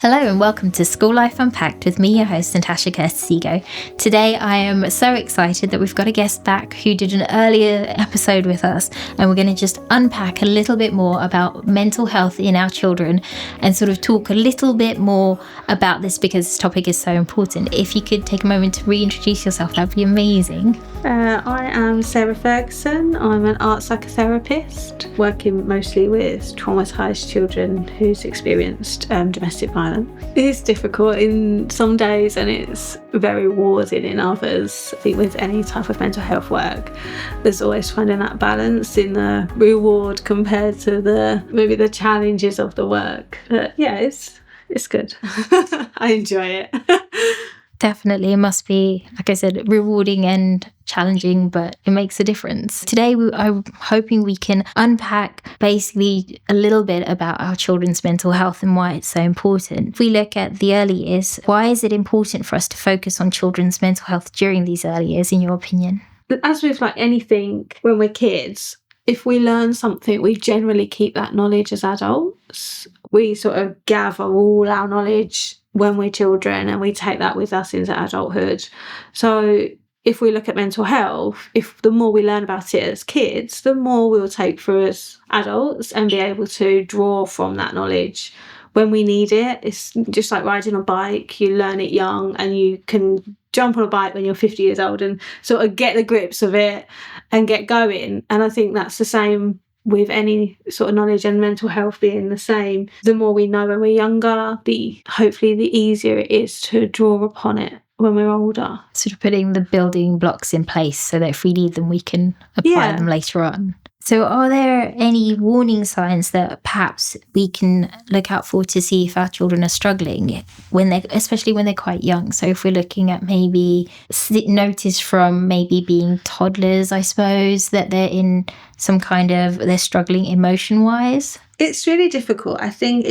Hello and welcome to School Life Unpacked with me, your host, Natasha Curtis-Ego. Today I am so excited that we've got a guest back who did an earlier episode with us, and we're going to just unpack a little bit more about mental health in our children and sort of talk a little bit more about this because this topic is so important. If you could take a moment to reintroduce yourself, that'd be amazing. I am Sarah Ferguson. I'm an art psychotherapist working mostly with traumatised children who's experienced domestic violence. It is difficult in some days and it's very rewarding in others. I think with any type of mental health work, there's always finding that balance in the reward compared to the challenges of the work. But yeah, it's good. I enjoy it. Definitely, it must be, like I said, rewarding and challenging, but it makes a difference. Today, I'm hoping we can unpack basically a little bit about our children's mental health and why it's so important. If we look at the early years, why is it important for us to focus on children's mental health during these early years, in your opinion? As with like anything, when we're kids, if we learn something, we generally keep that knowledge as adults. We sort of gather all our knowledge when we're children and we take that with us into adulthood. So if we look at mental health, if the more we learn about it as kids, the more we'll take through as adults and be able to draw from that knowledge when we need it. It's just like riding a bike. You learn it young and you can jump on a bike when you're 50 years old and sort of get the grips of it and get going. And I think that's the same with any sort of knowledge, and mental health being the same. The more we know when we're younger, hopefully the easier it is to draw upon it when we're older. Sort of putting the building blocks in place so that if we need them, we can apply them later on. So are there any warning signs that perhaps we can look out for to see if our children are struggling, especially when they're quite young? So if we're looking at maybe notice from maybe being toddlers, I suppose, that they're in they're struggling emotion-wise? It's really difficult. I think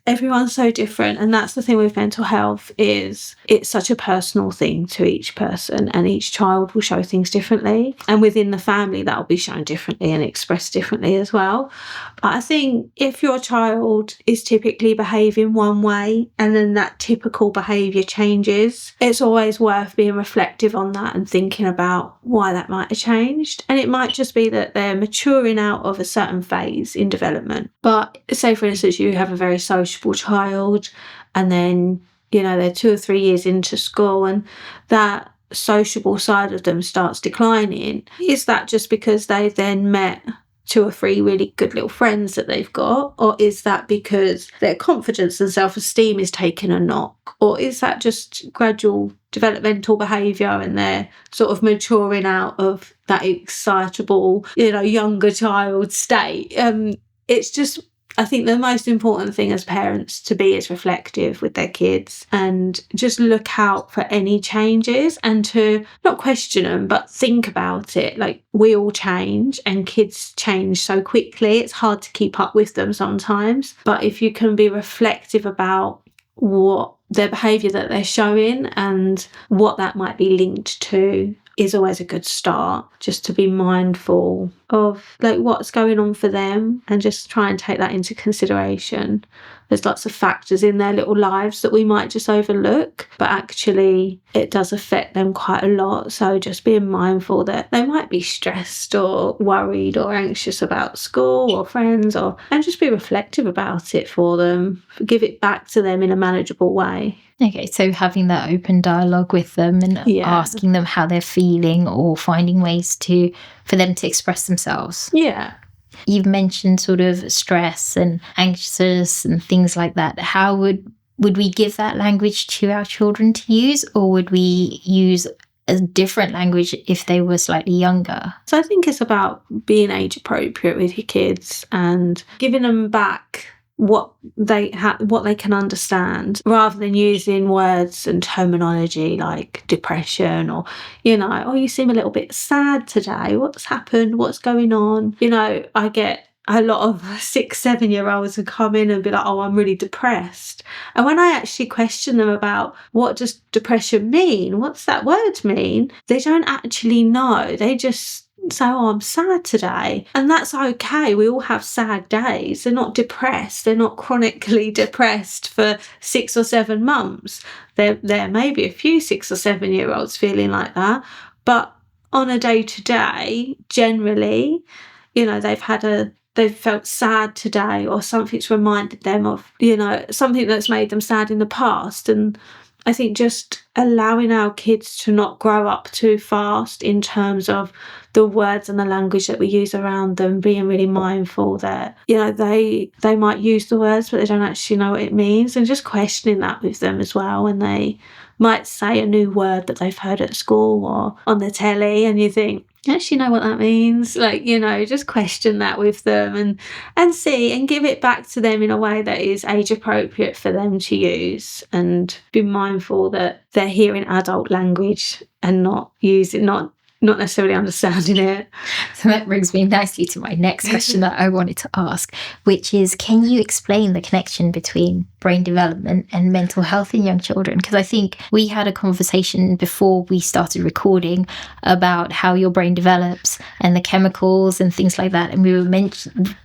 everyone's so different. And that's the thing with mental health, is it's such a personal thing to each person, and each child will show things differently. And within the family, that will be shown differently and expressed differently as well. But I think if your child is typically behaving one way and then that typical behaviour changes, it's always worth being reflective on that and thinking about why that might have changed. And it might just be that they're maturing out of a certain phase in development. But say, for instance, you have a very sociable child and then, they're 2 or 3 years into school and that sociable side of them starts declining. Is that just because they've then met 2 or 3 really good little friends that they've got? Or is that because their confidence and self-esteem is taking a knock? Or is that just gradual developmental behaviour and they're sort of maturing out of that excitable, younger child state? It's just, I think the most important thing as parents to be is reflective with their kids and just look out for any changes and to not question them, but think about it. Like, we all change and kids change so quickly. It's hard to keep up with them sometimes. But if you can be reflective about what their behaviour that they're showing and what that might be linked to, is always a good start, just to be mindful of what's going on for them and just try and take that into consideration. There's lots of factors in their little lives that we might just overlook, but actually it does affect them quite a lot. So just being mindful that they might be stressed or worried or anxious about school or friends, and just be reflective about it for them, give it back to them in a manageable way. Okay, so having that open dialogue with them and asking them how they're feeling or finding ways for them to express themselves. Yeah. You've mentioned sort of stress and anxious and things like that. How would we give that language to our children to use, or would we use a different language if they were slightly younger? So I think it's about being age appropriate with your kids and giving them back what they can understand, rather than using words and terminology like depression or you seem a little bit sad today, what's happened, what's going on. I get a lot of 6-7-year-olds who come in and be like, oh, I'm really depressed. And when I actually question them about what does depression mean, what's that word mean, they don't actually know. They just say, oh, I'm sad today. And that's okay. We all have sad days. They're not depressed. They're not chronically depressed for 6 or 7 months. There may be a few 6 or 7-year-olds feeling like that. But on a day-to-day, generally, you know, they've felt sad today, or something's reminded them of, you know, something that's made them sad in the past. And I think just allowing our kids to not grow up too fast in terms of the words and the language that we use around them, being really mindful that, you know, they might use the words, but they don't actually know what it means, and just questioning that with them as well. And they might say a new word that they've heard at school or on the telly, and you think, actually know what that means, like, you know, just question that with them and see and give it back to them in a way that is age appropriate for them to use, and be mindful that they're hearing adult language and not necessarily understanding it. So that brings me nicely to my next question that I wanted to ask, which is, can you explain the connection between brain development and mental health in young children? Because I think we had a conversation before we started recording about how your brain develops and the chemicals and things like that. And we were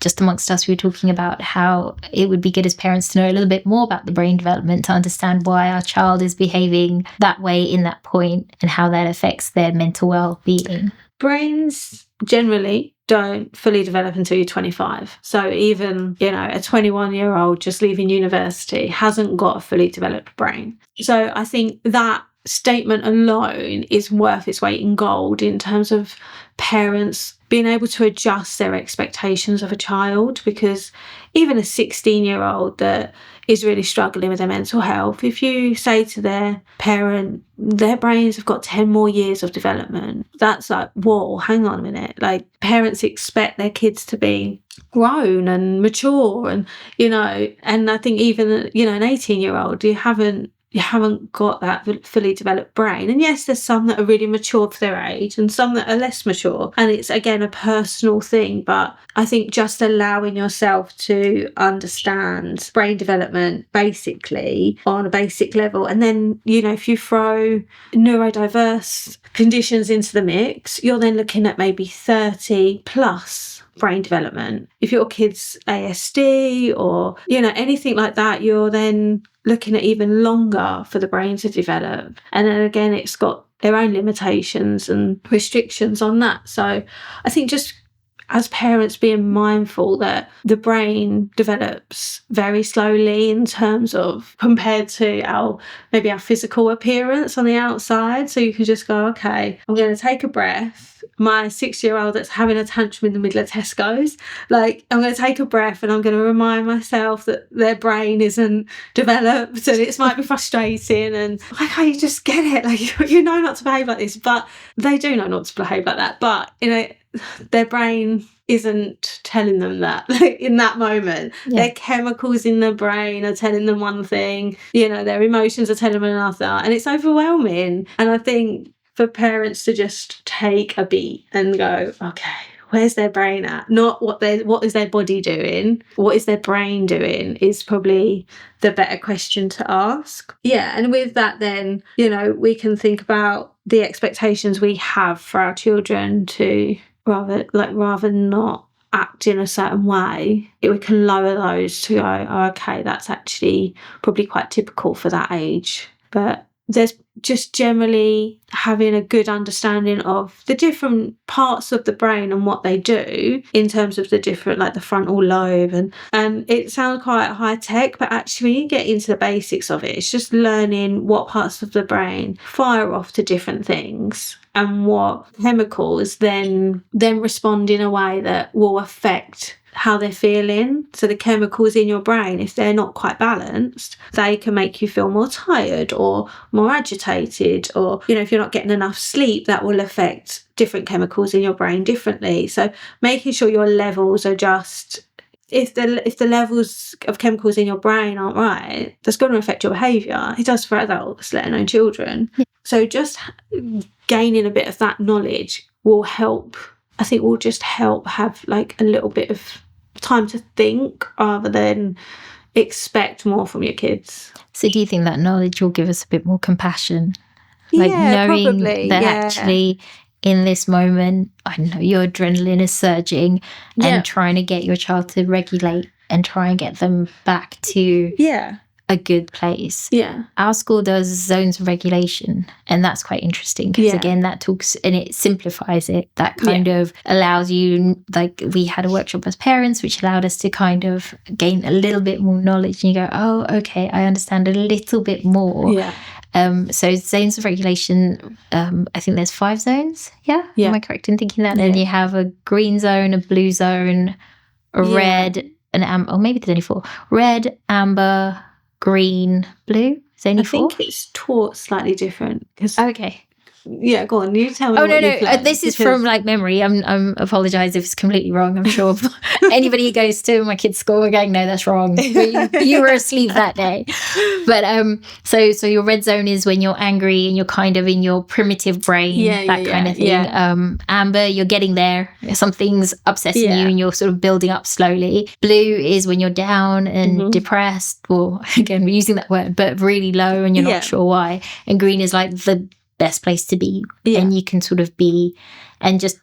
just amongst us, we were talking about how it would be good as parents to know a little bit more about the brain development, to understand why our child is behaving that way in that point and how that affects their mental well-being. Brains generally don't fully develop until you're 25. So even, you know, a 21-year-old just leaving university hasn't got a fully developed brain. So I think that statement alone is worth its weight in gold in terms of parents being able to adjust their expectations of a child, because even a 16-year-old that is really struggling with their mental health, if you say to their parent, their brains have got 10 more years of development, that's like, whoa, hang on a minute. Like, parents expect their kids to be grown and mature, and, you know, and I think even, you know, an 18-year-old, you haven't got that fully developed brain. And yes, there's some that are really mature for their age and some that are less mature. And it's, again, a personal thing. But I think just allowing yourself to understand brain development basically on a basic level. And then, you know, if you throw neurodiverse conditions into the mix, you're then looking at maybe 30 plus brain development. If your kid's ASD or, you know, anything like that, you're then looking at even longer for the brain to develop. And then again, it's got their own limitations and restrictions on that. So I think just as parents being mindful that the brain develops very slowly in terms of compared to our physical appearance on the outside. So you can just go, okay, I'm going to take a breath. My 6-year-old that's having a tantrum in the middle of Tesco's, like, I'm going to take a breath and I'm going to remind myself that their brain isn't developed, and it might be frustrating, and like, oh, you just get it, like, you know not to behave like this, but they do know not to behave like that, but, you know, their brain isn't telling them that, like, in that moment. Yeah. Their chemicals in the brain are telling them one thing, you know, their emotions are telling them another, and it's overwhelming. And I think for parents to just take a beat and go, okay, where's their brain at? Not what is their body doing? What is their brain doing is probably the better question to ask. Yeah, and with that then, you know, we can think about the expectations we have for our children to rather not act in a certain way. We can lower those to go, oh, okay, that's actually probably quite typical for that age. But there's just generally having a good understanding of the different parts of the brain and what they do in terms of the different, like the frontal lobe. And it sounds quite high tech, but actually when you get into the basics of it, it's just learning what parts of the brain fire off to different things and what chemicals then respond in a way that will affect how they're feeling. So the chemicals in your brain, if they're not quite balanced, they can make you feel more tired or more agitated, or, you know, if you're not getting enough sleep, that will affect different chemicals in your brain differently. So making sure your levels are just, if the levels of chemicals in your brain aren't right, that's going to affect your behaviour. It does for adults, let alone children. Yeah. So just gaining a bit of that knowledge will help. I think will just help have like a little bit of time to think rather than expect more from your kids. So do you think that knowledge will give us a bit more compassion? Like, yeah, knowing probably, that yeah. actually in this moment, I don't know, your adrenaline is surging and trying to get your child to regulate and try and get them back to a good place. Yeah. Our school does zones of regulation, and that's quite interesting because, again, that talks and it simplifies it. That kind of allows you, like, we had a workshop as parents, which allowed us to kind of gain a little bit more knowledge. And you go, oh, okay, I understand a little bit more. Yeah. So zones of regulation, I think there's 5 zones. Yeah? Am I correct in thinking that? And you have a green zone, a blue zone, a red, an amber, or maybe there's only 4. Red, amber, green, blue. Is there only 4? I think it's taught slightly different. Okay. Yeah, go on. You tell me. Oh, what no. you've learned, This is from like memory. I'm apologise if it's completely wrong. I'm sure anybody who goes to my kid's school are going, no, that's wrong. You were asleep that day. But so your red zone is when you're angry and you're kind of in your primitive brain, that kind of thing. Yeah. Amber, you're getting there. Something's upsetting you and you're sort of building up slowly. Blue is when you're down and depressed, or again, we're using that word, but really low and you're not sure why. And green is like the best place to be, and you can sort of be and just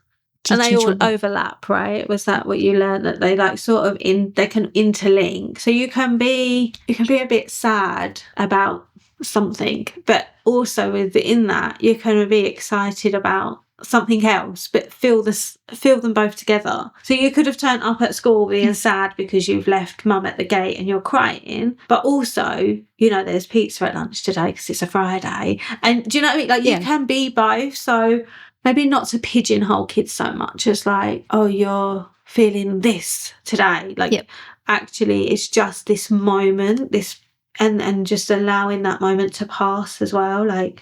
and they all overlap, right? Was that what you learned, that they like sort of they can interlink? So you can be a bit sad about something, but also within that you can be excited about something else, but feel them both together. So you could have turned up at school being sad because you've left mum at the gate and you're crying, but also, you know, there's pizza at lunch today because it's a Friday. And do you know what I mean? Like you can be both. So maybe not to pigeonhole kids so much as like, oh, you're feeling this today. Like actually it's just this moment, and just allowing that moment to pass as well. Like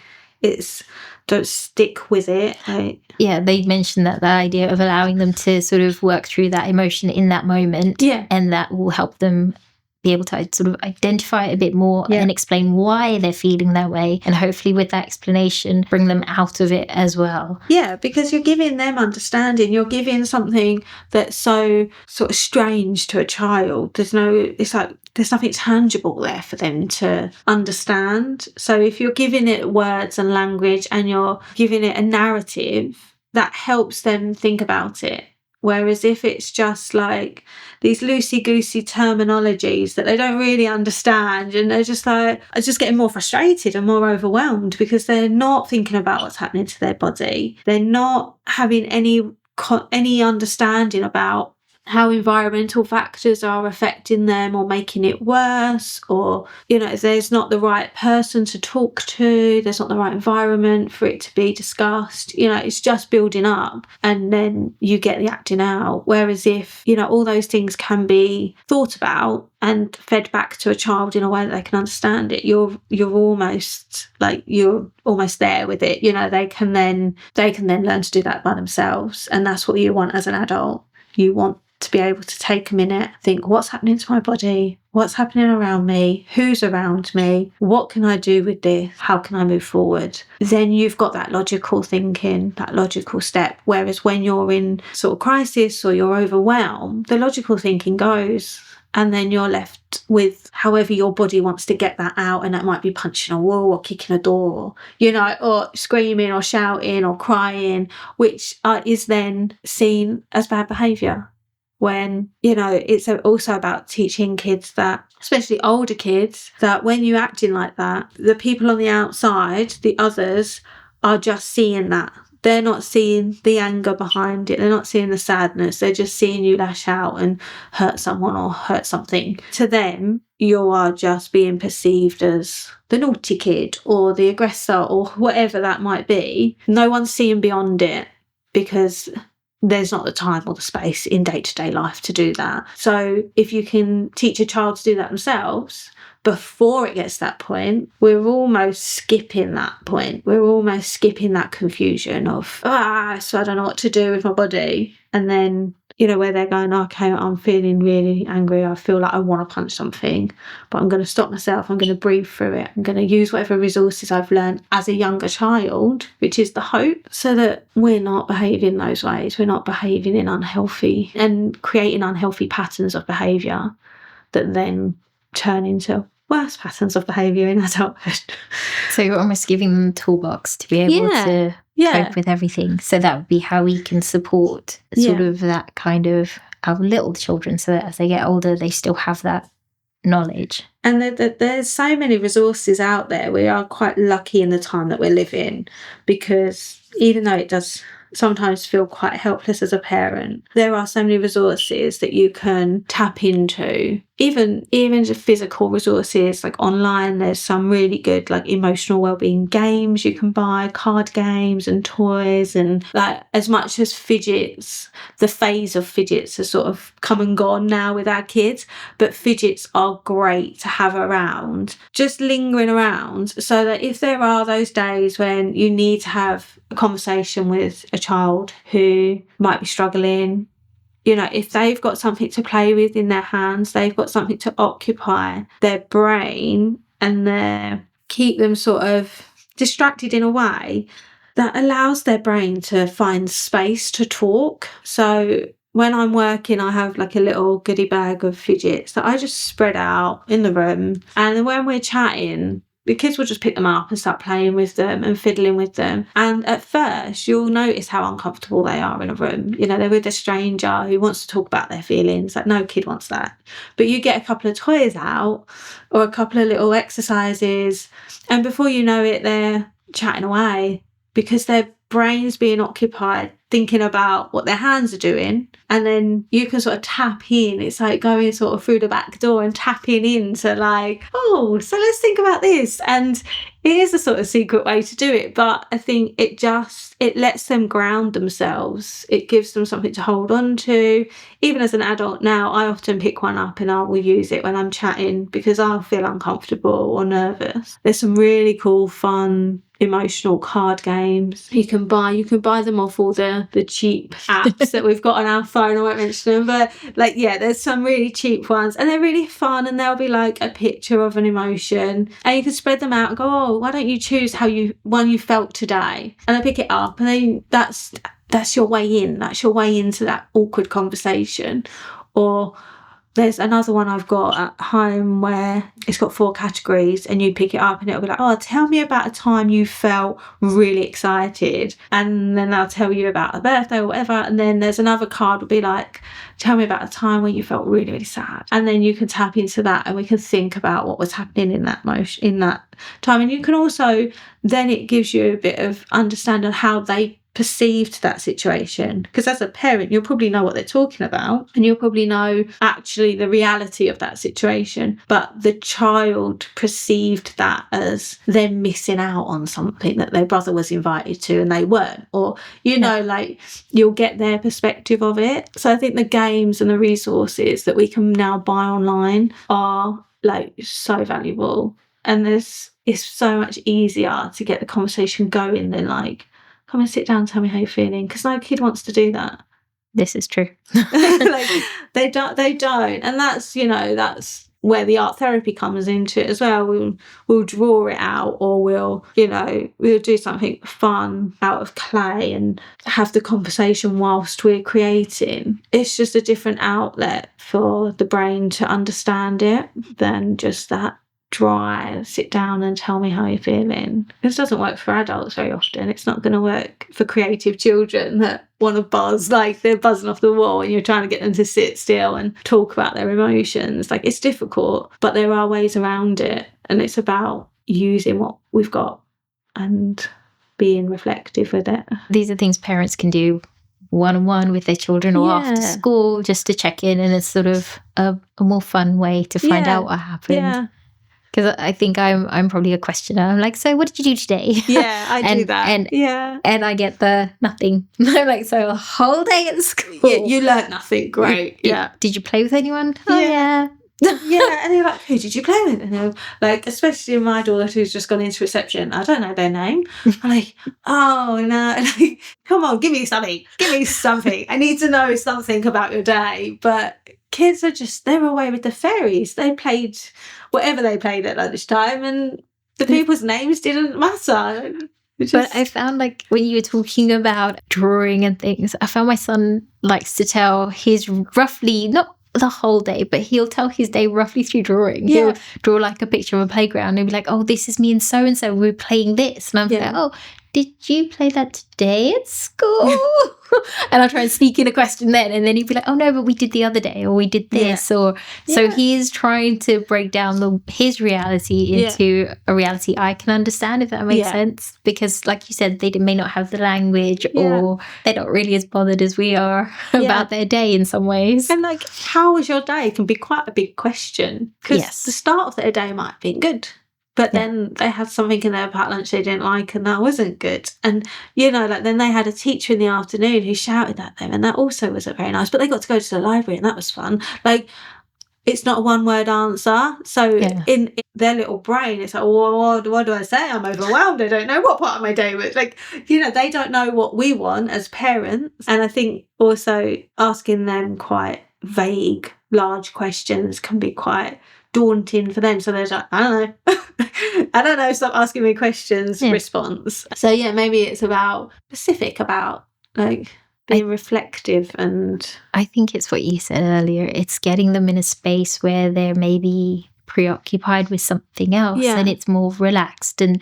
don't stick with it. They mentioned that the idea of allowing them to sort of work through that emotion in that moment, and that will help them be able to sort of identify it a bit more and explain why they're feeling that way, and hopefully with that explanation bring them out of it as well. Yeah, because you're giving them understanding. You're giving something that's so sort of strange to a child. There's nothing tangible there for them to understand. So if you're giving it words and language and you're giving it a narrative, that helps them think about it. Whereas if it's just like these loosey-goosey terminologies that they don't really understand, and they're just like, are just getting more frustrated and more overwhelmed because they're not thinking about what's happening to their body. They're not having any understanding about how environmental factors are affecting them or making it worse, or, you know, there's not the right person to talk to, there's not the right environment for it to be discussed, you know, it's just building up and then you get the acting out. Whereas if, you know, all those things can be thought about and fed back to a child in a way that they can understand it, you're almost there with it, you know, they can then learn to do that by themselves. And that's what you want as an adult. You want to be able to take a minute, think, what's happening to my body? What's happening around me? Who's around me? What can I do with this? How can I move forward? Then you've got that logical thinking, that logical step. Whereas when you're in sort of crisis or you're overwhelmed, the logical thinking goes, and then you're left with however your body wants to get that out. And that might be punching a wall or kicking a door, or, you know, or screaming or shouting or crying, which is then seen as bad behaviour. When, you know, it's also about teaching kids that, especially older kids, that when you're acting like that, the people on the outside, the others, are just seeing that. They're not seeing the anger behind it. They're not seeing the sadness. They're just seeing you lash out and hurt someone or hurt something. To them, you are just being perceived as the naughty kid or the aggressor or whatever that might be. No one's seeing beyond it because there's not the time or the space in day-to-day life to do that. So if you can teach a child to do that themselves before it gets to that point, we're almost skipping that point. We're almost skipping that confusion of, so I don't know what to do with my body. And then, you know, where they're going, okay, I'm feeling really angry. I feel like I want to punch something, but I'm going to stop myself. I'm going to breathe through it. I'm going to use whatever resources I've learned as a younger child, which is the hope, so that we're not behaving those ways. We're not behaving in unhealthy and creating unhealthy patterns of behaviour that then turn into, worse patterns of behaviour in adulthood. So you're almost giving them a toolbox to be able to cope with everything. So that would be how we can support sort of that kind of our little children, so that as they get older, they still have that knowledge. And there's so many resources out there. We are quite lucky in the time that we're living, because even though it does sometimes feel quite helpless as a parent, there are so many resources that you can tap into. Even just physical resources, like online, there's some really good like emotional wellbeing games you can buy, card games and toys, and like as much as fidgets, the phase of fidgets has sort of come and gone now with our kids, but fidgets are great to have around, just lingering around, so that if there are those days when you need to have a conversation with a child who might be struggling, you know, if they've got something to play with in their hands, they've got something to occupy their brain and keep them sort of distracted in a way that allows their brain to find space to talk. So when I'm working, I have like a little goodie bag of fidgets that I just spread out in the room. And then when we're chatting, the kids will just pick them up and start playing with them and fiddling with them. And at first, you'll notice how uncomfortable they are in a room. You know, they're with a stranger who wants to talk about their feelings. Like, no kid wants that. But you get a couple of toys out or a couple of little exercises, and before you know it, they're chatting away because their brain's being occupied thinking about what their hands are doing. And then you can sort of tap in. It's like going sort of through the back door and tapping into like, oh, so let's think about this. And it is a sort of secret way to do it, but I think it lets them ground themselves. It gives them something to hold on to. Even as an adult now, I often pick one up and I will use it when I'm chatting because I'll feel uncomfortable or nervous. There's some really cool, fun, emotional card games you can buy them off all the cheap apps that we've got on our phone. I won't mention them, but like, yeah, there's some really cheap ones and they're really fun, and they'll be like a picture of an emotion and you can spread them out and go, oh, why don't you choose one you felt today, and I pick it up, and then that's your way in. That's your way into that awkward conversation. Or there's another one I've got at home where it's got 4 categories, and you pick it up and it'll be like, oh, tell me about a time you felt really excited. And then they'll tell you about a birthday or whatever. And then there's another card will be like, tell me about a time when you felt really, really sad. And then you can tap into that and we can think about what was happening in that time. And you can also, then it gives you a bit of understanding how they perceived that situation, because as a parent you'll probably know what they're talking about and you'll probably know actually the reality of that situation, but the child perceived that as them missing out on something that their brother was invited to and they weren't, or know, like, you'll get their perspective of it. So I think the games and the resources that we can now buy online are like so valuable, and it's so much easier to get the conversation going than like, come and sit down and tell me how you're feeling, because no kid wants to do that. This is true. Like, they don't, and that's where the art therapy comes into it as well. We'll draw it out, or we'll do something fun out of clay and have the conversation whilst we're creating. It's just a different outlet for the brain to understand it than just that dry, sit down and tell me how you're feeling. This doesn't work for adults very often. It's not going to work for creative children that want to buzz, like they're buzzing off the wall and you're trying to get them to sit still and talk about their emotions. Like, it's difficult, but there are ways around it, and it's about using what we've got and being reflective with it. These are things parents can do one-on-one with their children or after school, just to check in, and it's sort of a more fun way to find out what happened. Yeah. Because I think I'm probably a questioner. I'm like, so what did you do today? Yeah, I do that. And I get the nothing. I'm like, so a whole day at school. Yeah, you learnt nothing. Great. Yeah. Did you play with anyone? Oh, yeah. Yeah, and they're like, who did you play with? And they're like, especially my daughter who's just gone into reception, I don't know their name. I'm like, oh no, like, come on, give me something. I need to know something about your day. But kids are they're away with the fairies. They played whatever they played at lunchtime, and the people's names didn't matter. But I found, like, when you were talking about drawing and things, I found my son likes to tell his roughly, not the whole day, but he'll tell his day roughly through drawing. Yeah. He'll draw like a picture of a playground and be like, oh, this is me and so we're playing this. And I'm like, oh, did you play that today at school? And I'll try and sneak in a question then. And then he'd be like, oh, no, but we did the other day, or we did this. Or so he is trying to break down his reality into a reality I can understand, if that makes sense. Because like you said, they may not have the language or they're not really as bothered as we are about their day in some ways. And like, how was your day can be quite a big question. Because the start of their day might have been good. But then they had something in their packed lunch they didn't like, and that wasn't good. And, you know, like then they had a teacher in the afternoon who shouted at them, and that also wasn't very nice. But they got to go to the library, and that was fun. Like, it's not a one-word answer. So in their little brain, it's like, well, what do I say? I'm overwhelmed. I don't know what part of my day was. Like, you know, they don't know what we want as parents. And I think also asking them quite vague, large questions can be quite daunting for them. So they're like, I don't know. I don't know, stop asking me questions response. So yeah, maybe it's about specific about like being reflective. And I think it's what you said earlier. It's getting them in a space where they're maybe preoccupied with something else and it's more relaxed. And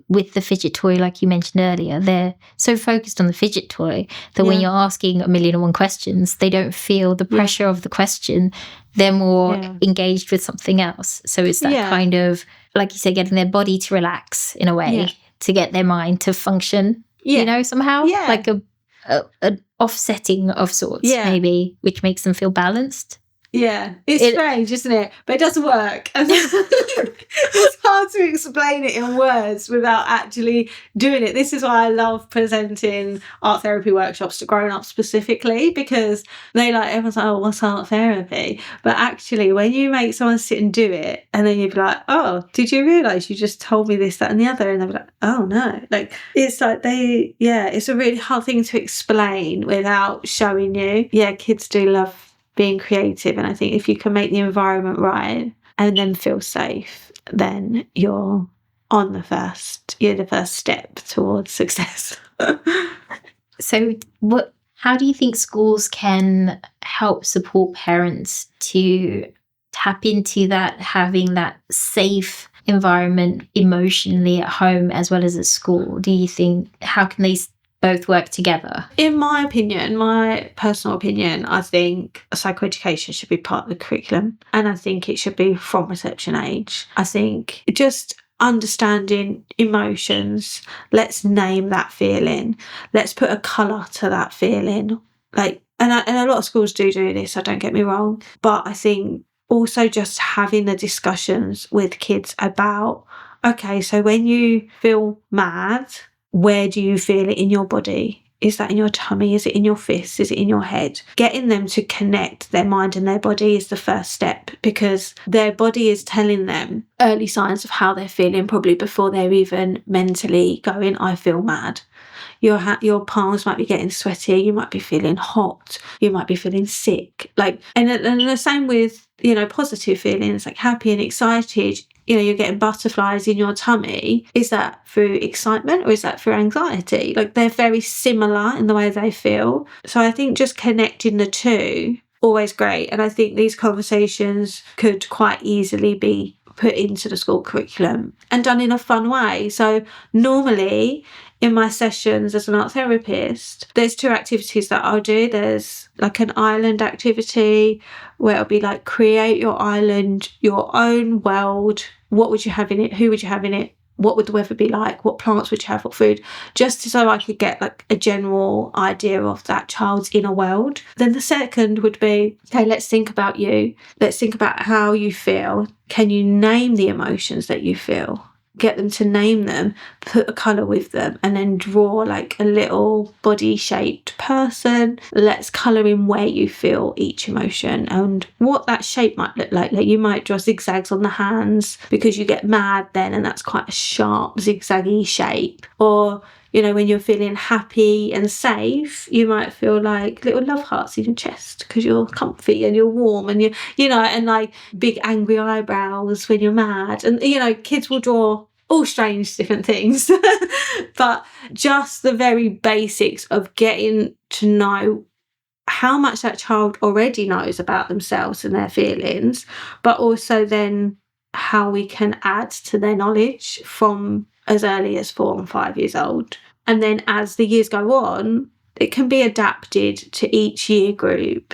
with the fidget toy, like you mentioned earlier, they're so focused on the fidget toy that when you're asking 1,000,001 questions, they don't feel the pressure of the question. They're more engaged with something else. So it's that kind of, like you said, getting their body to relax in a way to get their mind to function, you know, somehow. Like an offsetting of sorts, maybe, which makes them feel balanced. Yeah, it's strange, isn't it? But it doesn't work. It's hard to explain it in words without actually doing it. This is why I love presenting art therapy workshops to grown-ups specifically, because they like, everyone's like, oh, what's art therapy? But actually, when you make someone sit and do it, and then you'd be like, oh, did you realise you just told me this, that, and the other? And they'll be like, oh, no. Like, it's like it's a really hard thing to explain without showing you. Yeah, kids do love being creative, and I think if you can make the environment right and then feel safe, then you're the first step towards success. So how do you think schools can help support parents to tap into that, having that safe environment emotionally at home as well as at school? Do you think, how can they both work together? In my opinion, my personal opinion, I think psychoeducation should be part of the curriculum, and I think it should be from reception age. I think just understanding emotions, let's name that feeling, let's put a colour to that feeling. Like, and a lot of schools do this, so don't get me wrong, but I think also just having the discussions with kids about, okay, so when you feel mad, where do you feel it in your body? Is that in your tummy? Is it in your fists? Is it in your head? Getting them to connect their mind and their body is the first step, because their body is telling them early signs of how they're feeling, probably before they're even mentally going, I feel mad. Your palms might be getting sweaty. You might be feeling hot. You might be feeling sick. Like, and the same with, you know, positive feelings like happy and excited. You know, you're getting butterflies in your tummy. Is that through excitement or is that through anxiety? Like, they're very similar in the way they feel. So I think just connecting the two, always great. And I think these conversations could quite easily be put into the school curriculum and done in a fun way. So normally in my sessions as an art therapist, there's 2 activities that I'll do. There's like an island activity where it'll be like, create your island, your own world. What would you have in it? Who would you have in it? What would the weather be like? What plants would you have? What food? Just so I could get like a general idea of that child's inner world. Then the second would be, okay, let's think about you. Let's think about how you feel. Can you name the emotions that you feel? Get them to name them, put a colour with them, and then draw like a little body-shaped person. Let's colour in where you feel each emotion and what that shape might look like. Like, you might draw zigzags on the hands because you get mad then, and that's quite a sharp zigzaggy shape. Or, you know, when you're feeling happy and safe, you might feel like little love hearts in your chest because you're comfy and you're warm, and you know, and like big angry eyebrows when you're mad. And, you know, kids will draw all strange different things. But just the very basics of getting to know how much that child already knows about themselves and their feelings, but also then how we can add to their knowledge from as early as 4 and 5 years old. And then as the years go on, it can be adapted to each year group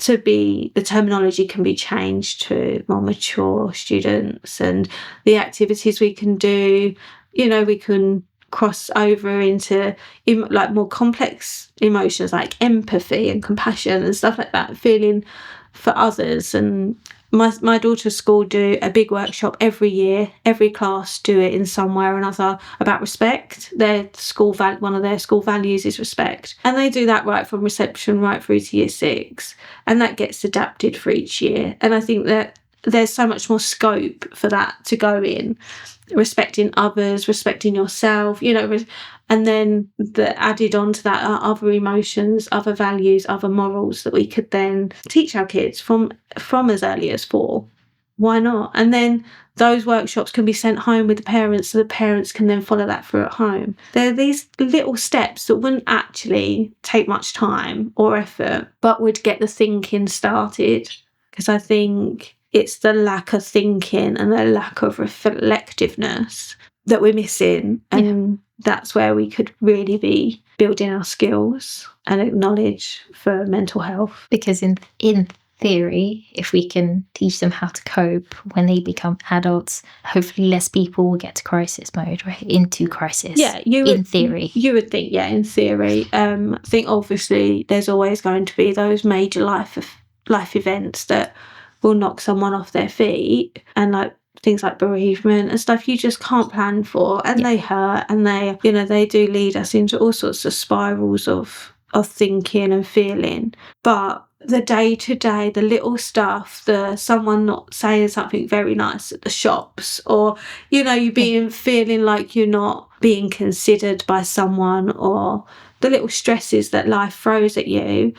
the terminology can be changed to more mature students, and the activities we can do, we can cross over into like more complex emotions like empathy and compassion and stuff like that, feeling for others. And my daughter's school do a big workshop every year. Every class do it in some way or another about respect. One of their school values is respect, and they do that right from reception right through to year 6, and that gets adapted for each year. And I think that there's so much more scope for that to go in, respecting others, respecting yourself, and then added on to that are other emotions, other values, other morals that we could then teach our kids from as early as 4. Why not? And then those workshops can be sent home with the parents, so the parents can then follow that through at home. There are these little steps that wouldn't actually take much time or effort, but would get the thinking started. Because I think it's the lack of thinking and the lack of reflectiveness that we're missing. And that's where we could really be building our skills and knowledge for mental health. Because in theory, if we can teach them how to cope when they become adults, hopefully less people will get to crisis mode, right? Into crisis. Yeah, in theory. You would think, in theory. I think obviously there's always going to be those major life events that will knock someone off their feet, and like things like bereavement and stuff you just can't plan for, and they hurt, and they do lead us into all sorts of spirals of thinking and feeling. But the day-to-day, the little stuff, someone not saying something very nice at the shops, or you feeling like you're not being considered by someone, or the little stresses that life throws at you,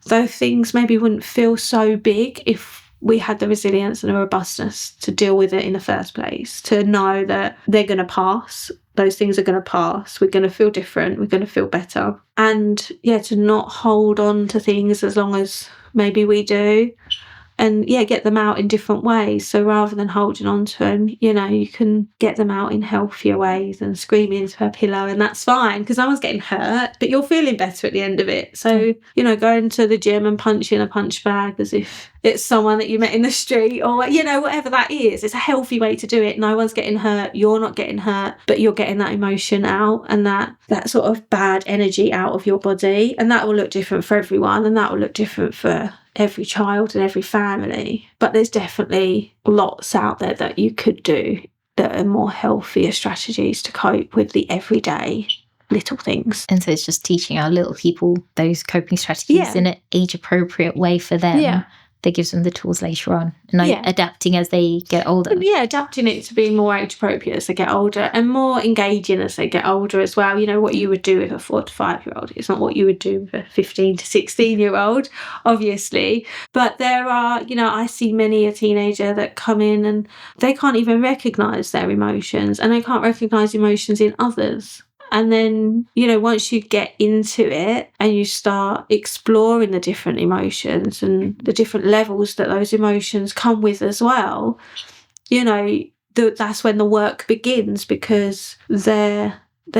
those things maybe wouldn't feel so big if we had the resilience and the robustness to deal with it in the first place, to know that they're going to pass. Those things are going to pass. We're going to feel different. We're going to feel better. And to not hold on to things as long as maybe we do. And get them out in different ways. So rather than holding on to them, you can get them out in healthier ways and scream into a pillow, and that's fine because no one's getting hurt, but you're feeling better at the end of it. So, going to the gym and punching a punch bag as if it's someone that you met in the street, or, whatever that is, it's a healthy way to do it. No one's getting hurt. You're not getting hurt, but you're getting that emotion out and that sort of bad energy out of your body. And that will look different for everyone, and that will look different for every child and every family. But there's definitely lots out there that you could do that are more healthier strategies to cope with the everyday little things. And so it's just teaching our little people those coping strategies in an age appropriate way for them. That gives them the tools later on, and adapting as they get older. Adapting it to be more age appropriate as they get older, and more engaging as they get older as well. What you would do with a 4 to 5 year old, it's not what you would do with a 15 to 16 year old, obviously. But there are, I see many a teenager that come in and they can't even recognise their emotions, and they can't recognise emotions in others. And then, once you get into it and you start exploring the different emotions and the different levels that those emotions come with as well, that's when the work begins, because they're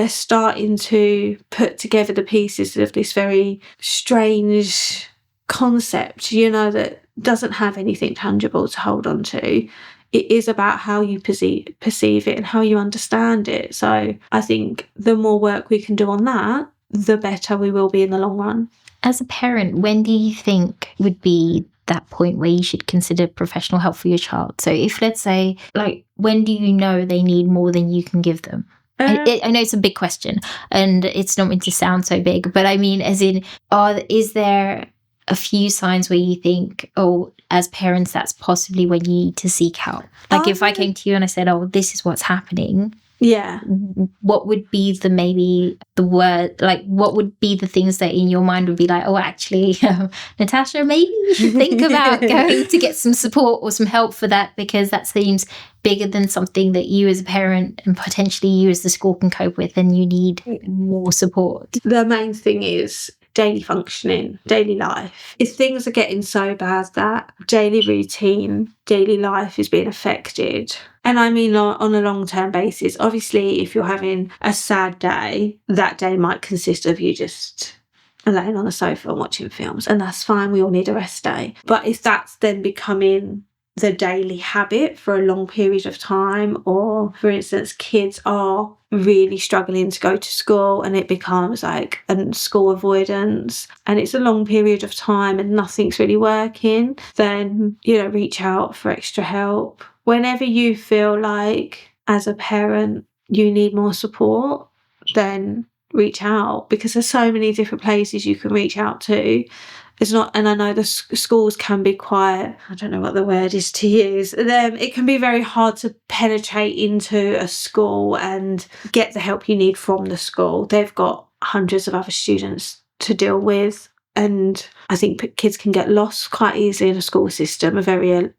starting to put together the pieces of this very strange concept, that doesn't have anything tangible to hold on to. It is about how you perceive it and how you understand it. So I think the more work we can do on that, the better we will be in the long run. As a parent, when do you think would be that point where you should consider professional help for your child? So if, let's say, when do you know they need more than you can give them? I know it's a big question and it's not meant to sound so big, but I mean, as in, is there a few signs where you think, as parents, that's possibly when you need to seek help? If I came to you and I said, this is what's happening. Yeah. What would be what would be the things that in your mind would be like, actually, Natasha, maybe you should think about going to get some support or some help for that, because that seems bigger than something that you as a parent and potentially you as the school can cope with, and you need more support. The main thing is daily functioning, daily life. If things are getting so bad that daily routine, daily life is being affected, and I mean on a long-term basis, obviously if you're having a sad day, that day might consist of you just laying on the sofa and watching films, and that's fine, we all need a rest day. But if that's then becoming the daily habit for a long period of time, or for instance kids are really struggling to go to school and it becomes like a school avoidance and it's a long period of time and nothing's really working, then reach out for extra help. Whenever you feel like as a parent you need more support, then reach out, because there's so many different places you can reach out to. It's not, and I know the schools can be quite, I don't know what the word is to use, it can be very hard to penetrate into a school and get the help you need from the school. They've got hundreds of other students to deal with, and I think kids can get lost quite easily in a school system, especially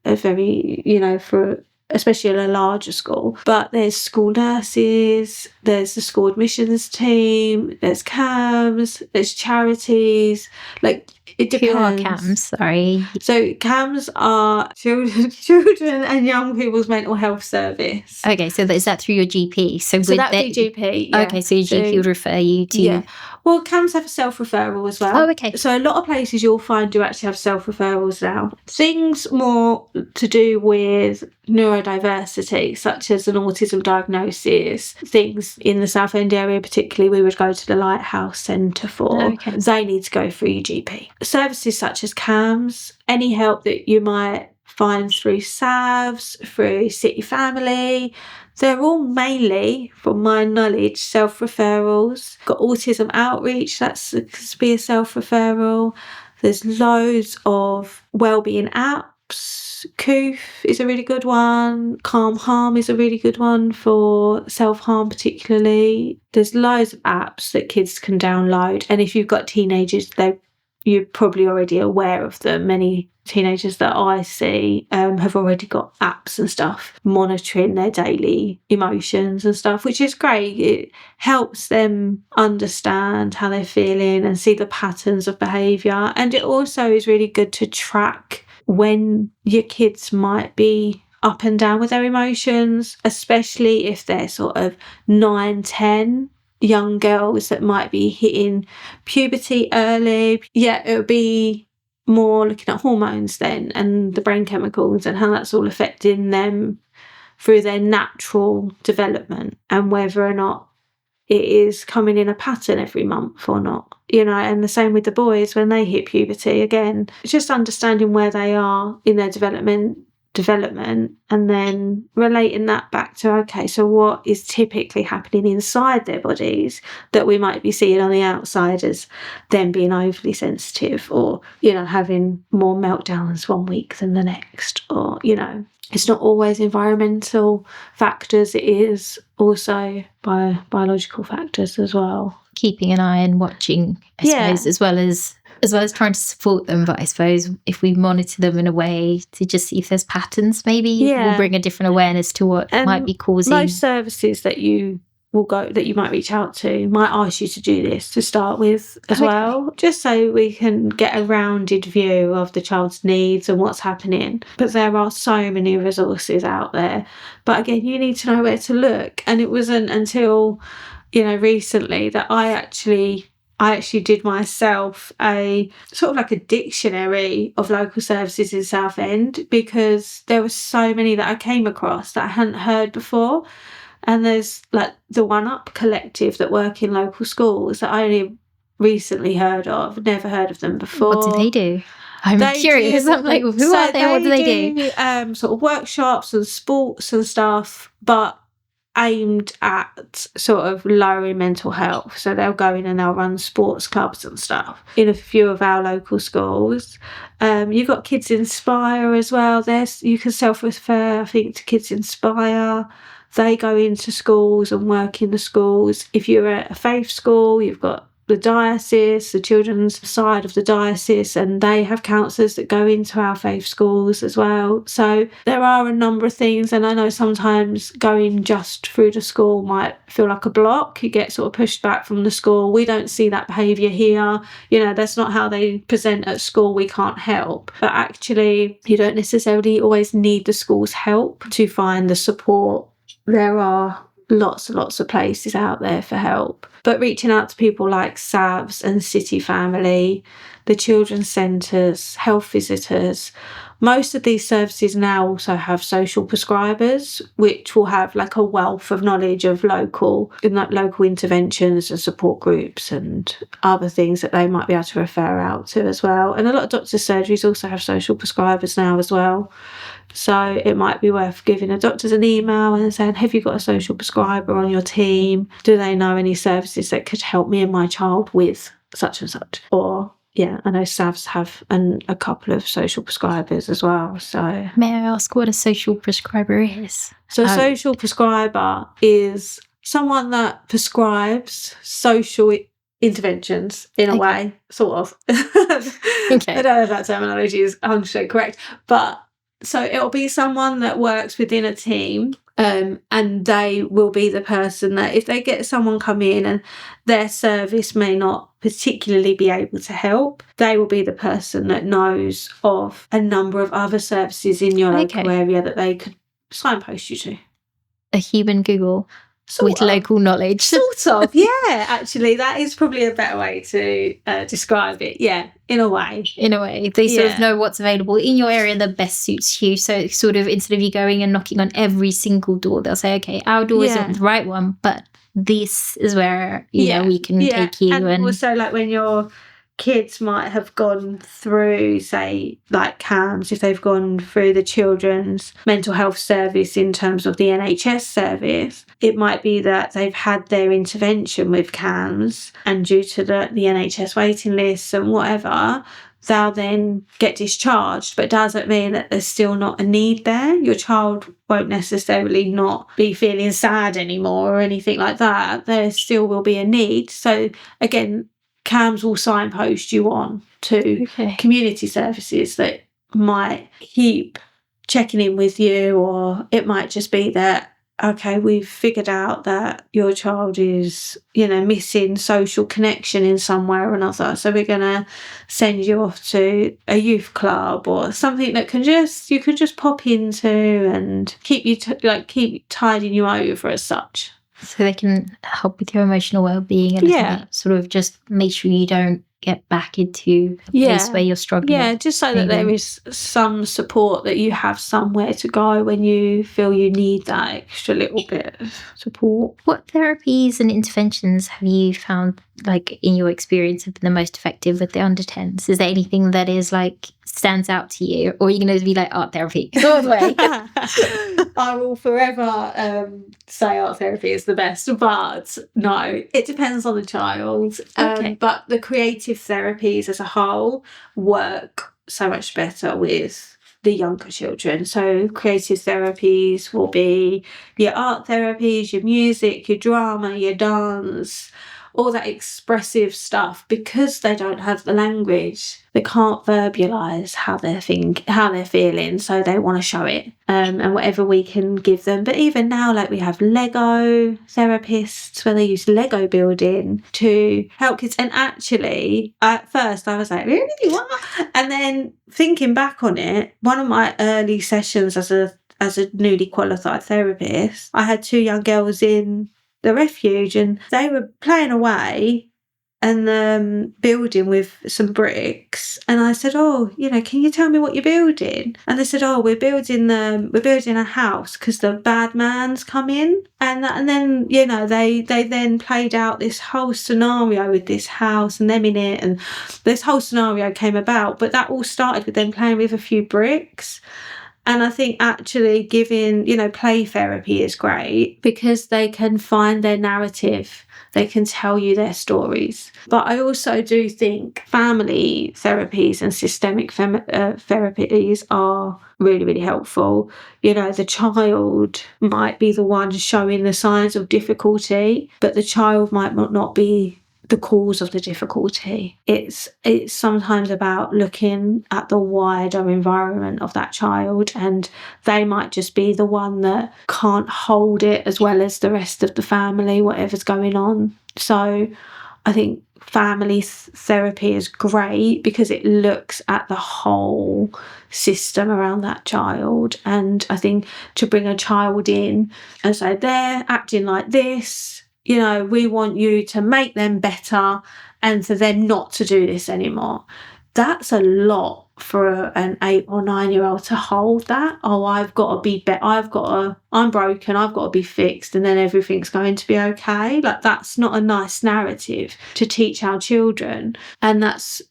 in a larger school. But there's school nurses, there's the school admissions team, there's CAMS, there's charities. Like, it depends. Who are CAMS? Sorry. So CAMS are children and young people's mental health service. Okay, so is that through your GP? So that would be GP, yeah. Okay, so your GP would refer you to... Yeah. Well, CAMS have a self-referral as well. Oh, okay. So a lot of places you'll find do actually have self-referrals now. Things more to do with neurodiversity, such as an autism diagnosis, things in the Southend area particularly, we would go to the Lighthouse Centre for. Okay. They need to go through your GP. Services such as CAMS, any help that you might find through SAVs, through City Family, they're all mainly, from my knowledge, self-referrals. Got Autism Outreach, that's could be a self-referral. There's loads of wellbeing apps. Coof is a really good one. Calm Harm is a really good one for self-harm particularly. There's loads of apps that kids can download, and if you've got teenagers, you're probably already aware of them. Many teenagers that I see have already got apps and stuff monitoring their daily emotions and stuff, which is great. It helps them understand how they're feeling and see the patterns of behaviour. And it also is really good to track when your kids might be up and down with their emotions, especially if they're sort of 9, 10. Young girls that might be hitting puberty early. Yeah, it would be more looking at hormones then and the brain chemicals and how that's all affecting them through their natural development, and whether or not it is coming in a pattern every month or not. And the same with the boys when they hit puberty. Again, just understanding where they are in their development and then relating that back to, okay, so what is typically happening inside their bodies that we might be seeing on the outside as them being overly sensitive, or having more meltdowns one week than the next, or it's not always environmental factors, it is also biological factors as well. Keeping an eye and watching, I suppose, as well as trying to support them. But I suppose if we monitor them in a way to just see if there's patterns, maybe we'll bring a different awareness to what might be causing. Most services that you might reach out to might ask you to do this to start with as well, just so we can get a rounded view of the child's needs and what's happening. But there are so many resources out there. But again, you need to know where to look. And it wasn't until recently that I actually did myself a sort of like a dictionary of local services in Southend, because there were so many that I came across that I hadn't heard before. And there's like the One Up Collective that work in local schools that I only recently heard of, never heard of them before. What do they do? I'm curious. I'm like, who are they? What do they do? Sort of workshops and sports and stuff, but aimed at sort of lowering mental health. So they'll go in and they'll run sports clubs and stuff in a few of our local schools. You've got Kids Inspire as well. You can self-refer, I think, to Kids Inspire. They go into schools and work in the schools. If you're at a faith school, you've got the diocese, the children's side of the diocese, and they have counsellors that go into our faith schools as well. So there are a number of things, and I know sometimes going just through the school might feel like a block. You get sort of pushed back from the school. We don't see that behaviour here. That's not how they present at school. We can't help. But actually, you don't necessarily always need the school's help to find the support. There are lots and lots of places out there for help. But reaching out to people like SAVs and City Family, the children's centres, health visitors, most of these services now also have social prescribers, which will have like a wealth of knowledge of local interventions and support groups and other things that they might be able to refer out to as well. And a lot of doctors' surgeries also have social prescribers now as well. So it might be worth giving the doctors an email and saying, have you got a social prescriber on your team? Do they know any services that could help me and my child with such and such? Or, I know SAVs have a couple of social prescribers as well. So, may I ask what a social prescriber is? So a social prescriber is someone that prescribes social interventions in a way, sort of. Okay. I don't know if that terminology is 100% correct, but so it'll be someone that works within a team, and they will be the person that if they get someone come in and their service may not particularly be able to help, they will be the person that knows of a number of other services in your local area that they could signpost you to. A human Google. With local knowledge. Sort of, yeah. Actually, that is probably a better way to describe it. Yeah, in a way. They sort of know what's available in your area that best suits you. So sort of instead of you going and knocking on every single door, they'll say, okay, our door isn't the right one, but this is where, we can take you. And also, like, when your kids might have gone through, say, like CAMS, if they've gone through the children's mental health service in terms of the NHS service, it might be that they've had their intervention with CAMS, and due to the NHS waiting lists and whatever, they'll then get discharged, but it doesn't mean that there's still not a need there. Your child won't necessarily not be feeling sad anymore or anything like that. There still will be a need. So again, CAMS will signpost you on to community services that might keep checking in with you, or it might just be that, okay, we've figured out that your child is, missing social connection in some way or another. So we're going to send you off to a youth club or something that you can just pop into and keep you keep tiding you over as such. So they can help with your emotional well-being and sort of just make sure you don't get back into a place where you're struggling. Yeah, just so that there is some support, that you have somewhere to go when you feel you need that extra little bit of support. What therapies and interventions have you found, like, in your experience, have been the most effective with the under 10s? Is there anything that is like stands out to you, or are you going to be like art therapy all the way? I will forever say art therapy is the best, but no, it depends on the child. But the creative therapies as a whole work so much better with the younger children. So creative therapies will be your art therapies, your music, your drama, your dance, all that expressive stuff. Because they don't have the language, they can't verbalise how they're feeling, so they want to show it, and whatever we can give them. But even now, like, we have Lego therapists where they use Lego building to help kids. And actually, at first I was like, really, what? And then thinking back on it, one of my early sessions as a newly qualified therapist, I had 2 young girls in the refuge, and they were playing away and building with some bricks. And I said, can you tell me what you're building? And they said, we're building a house because the bad man's come in. And then, they then played out this whole scenario with this house and them in it. And this whole scenario came about, but that all started with them playing with a few bricks. And I think actually giving, play therapy is great because they can find their narrative. They can tell you their stories. But I also do think family therapies and systemic therapies are really, really helpful. The child might be the one showing the signs of difficulty, but the child might not be the cause of the difficulty. It's sometimes about looking at the wider environment of that child, and they might just be the one that can't hold it as well as the rest of the family, whatever's going on. So I think family therapy is great because it looks at the whole system around that child. And I think to bring a child in and say, they're acting like this, you know, we want you to make them better and for them not to do this anymore. That's a lot for an 8 or 9-year-old to hold that. Oh, I've got to be better. I'm broken. I've got to be fixed and then everything's going to be okay. Like, that's not a nice narrative to teach our children. And that's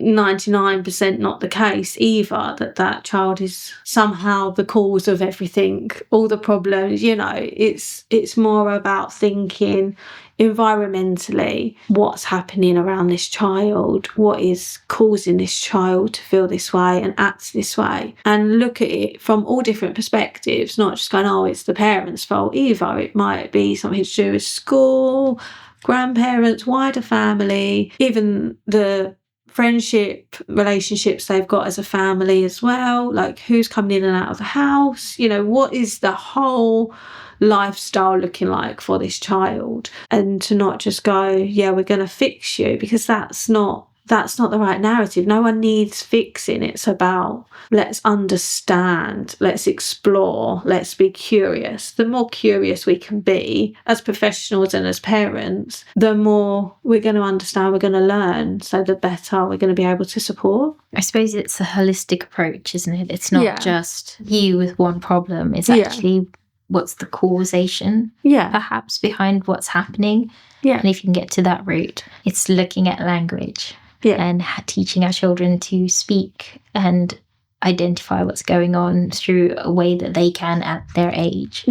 99% not the case either, that child is somehow the cause of everything, all the problems. You know, it's more about thinking environmentally what's happening around this child, what is causing this child to feel this way and act this way, and look at it from all different perspectives, not just going, oh, it's the parents' fault either. It might be something to do with school, grandparents, wider family, even the friendship relationships they've got as a family as well, like who's coming in and out of the house, you know, what is the whole lifestyle looking like for this child, and to not just go, yeah, we're going to fix you, because that's not the right narrative. No one needs fixing. It's about, let's understand, let's explore, let's be curious. The more curious we can be as professionals and as parents, the more we're going to understand, we're going to learn, so the better we're going to be able to support. I suppose it's a holistic approach, isn't it? It's not just you with one problem. It's actually what's the causation perhaps behind what's happening. And if you can get to that root, it's looking at language. And teaching our children to speak and identify what's going on through a way that they can at their age.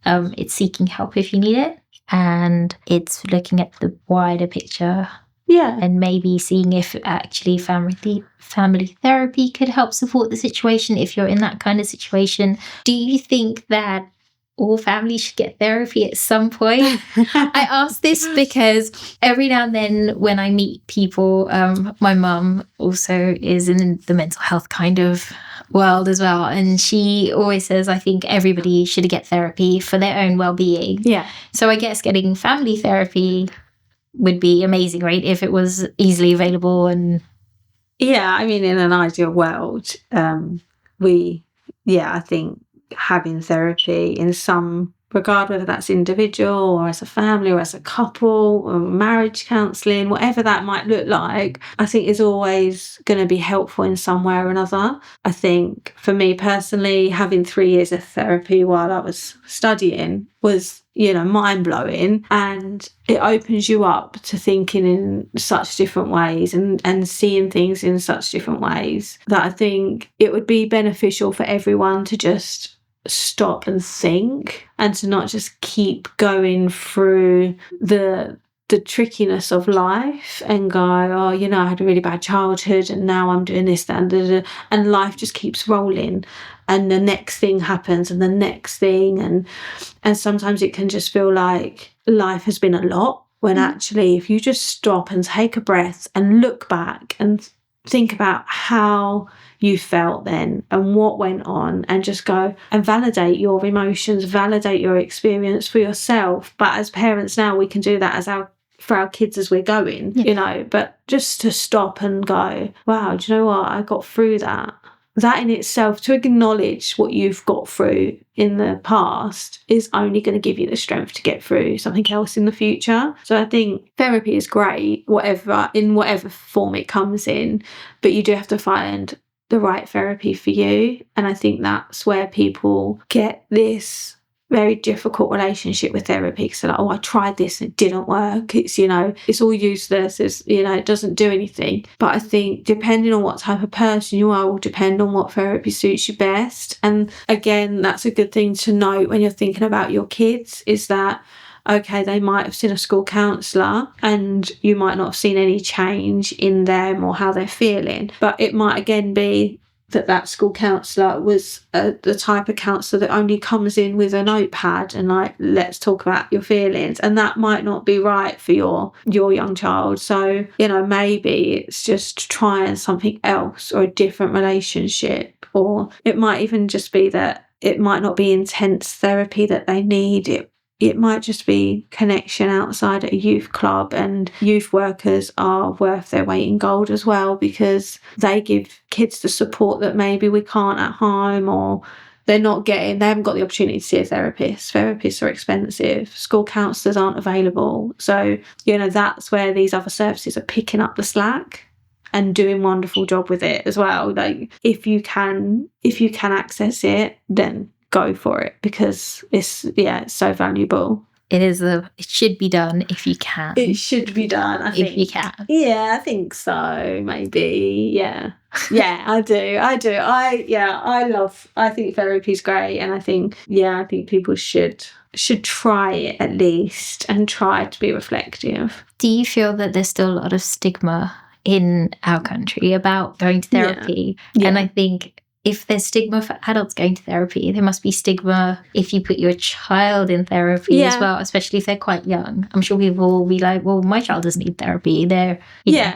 It's seeking help if you need it, and it's looking at the wider picture. And maybe seeing if actually family therapy could help support the situation if you're in that kind of situation. Do you think that all families should get therapy at some point? I ask this because every now and then when I meet people, my mum also is in the mental health kind of world as well, and she always says, I think everybody should get therapy for their own well-being. So I guess getting family therapy would be amazing, right, if it was easily available. And I mean, in an ideal world, I think having therapy in some regard, whether that's individual or as a family or as a couple or marriage counselling, whatever that might look like, I think is always going to be helpful in some way or another. I think for me personally, having 3 years of therapy while I was studying was, you know, mind-blowing, and it opens you up to thinking in such different ways and seeing things in such different ways that I think it would be beneficial for everyone to just stop and think, and to not just keep going through the trickiness of life and go, oh, you know, I had a really bad childhood and now I'm doing this, that, and life just keeps rolling, and the next thing happens and the next thing, and sometimes it can just feel like life has been a lot, when actually if you just stop and take a breath and look back and think about how you felt then and what went on, and just go and validate your emotions, validate your experience for yourself. But as parents now, we can do that for our kids as we're going, you know, but just to stop and go, wow, do you know what? I got through that. That in itself, to acknowledge what you've got through in the past, is only going to give you the strength to get through something else in the future. So I think therapy is great, in whatever form it comes in, but you do have to find the right therapy for you. And I think that's where people get this very difficult relationship with therapy, because they're like, oh, I tried this and it didn't work. It's, you know, it's all useless. It's, you know, it doesn't do anything. But I think depending on what type of person you are will depend on what therapy suits you best. And again, that's a good thing to note when you're thinking about your kids, is that, okay, they might have seen a school counsellor and you might not have seen any change in them or how they're feeling, but it might again be that school counsellor was the type of counsellor that only comes in with a notepad and like, let's talk about your feelings, and that might not be right for your young child. So, you know, maybe it's just trying something else or a different relationship, or it might even just be that it might not be intense therapy that they need. It might just be connection outside at a youth club, and youth workers are worth their weight in gold as well, because they give kids the support that maybe we can't at home, or they haven't got the opportunity to see a therapist. Therapists are expensive. School counsellors aren't available. So, you know, that's where these other services are picking up the slack and doing a wonderful job with it as well. Like, if you can access it, then go for it, because it's so valuable. It should be done if you can. It should be done, I think. If you can. Yeah, I think so, maybe. Yeah. Yeah, I do. I think therapy's great, and I think people should try it at least and try to be reflective. Do you feel that there's still a lot of stigma in our country about going to therapy? Yeah. And I think if there's stigma for adults going to therapy, there must be stigma if you put your child in therapy as well, especially if they're quite young. I'm sure people will be like, well, my child doesn't need therapy. They're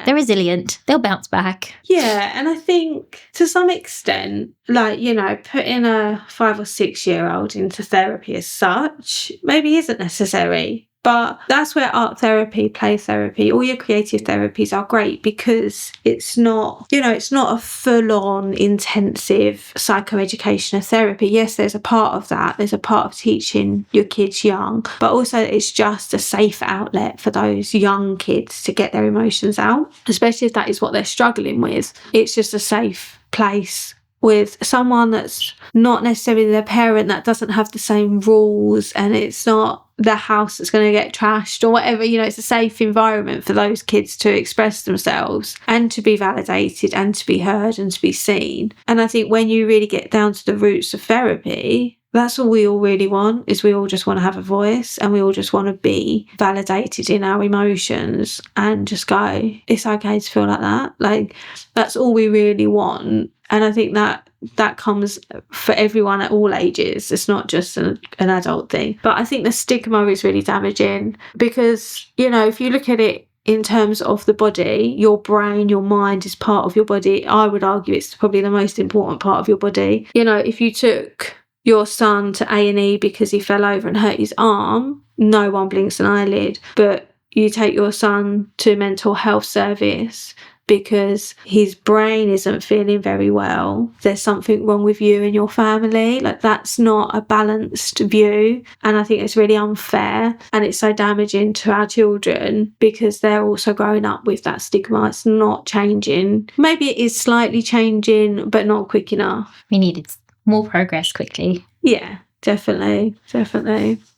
resilient. They'll bounce back. Yeah, and I think to some extent, like, you know, putting a 5 or 6 year old into therapy as such maybe isn't necessary. But that's where art therapy, play therapy, all your creative therapies are great, because it's not a full-on intensive psychoeducational therapy. Yes, there's a part of that. There's a part of teaching your kids young, but also it's just a safe outlet for those young kids to get their emotions out, especially if that is what they're struggling with. It's just a safe place with someone that's not necessarily their parent, that doesn't have the same rules, and it's not the house that's going to get trashed or whatever. You know, it's a safe environment for those kids to express themselves and to be validated and to be heard and to be seen. And I think when you really get down to the roots of therapy, that's all we all really want, is we all just want to have a voice, and we all just want to be validated in our emotions and just go, it's okay to feel like that. Like, that's all we really want. And I think that comes for everyone at all ages. It's not just an adult thing. But I think the stigma is really damaging, because, you know, if you look at it in terms of the body, your brain, your mind is part of your body. I would argue it's probably the most important part of your body. You know, if you took your son to A&E because he fell over and hurt his arm, no one blinks an eyelid. But you take your son to a mental health service because his brain isn't feeling very well, there's something wrong with you and your family. Like, that's not a balanced view. And I think it's really unfair, and it's so damaging to our children, because they're also growing up with that stigma. It's not changing. Maybe it is slightly changing, but not quick enough. We needed more progress quickly. Yeah, definitely.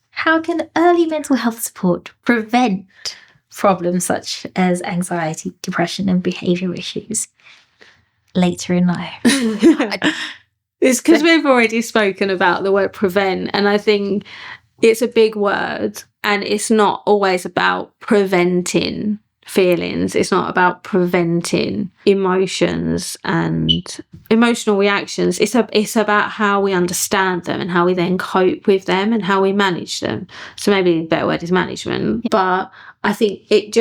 How can early mental health support prevent problems such as anxiety, depression, and behavioural issues later in life? It's because we've already spoken about the word prevent, and I think it's a big word, and it's not always about preventing feelings. It's not about preventing emotions and emotional reactions. It's about how we understand them and how we then cope with them and how we manage them. So maybe the better word is management. But I think it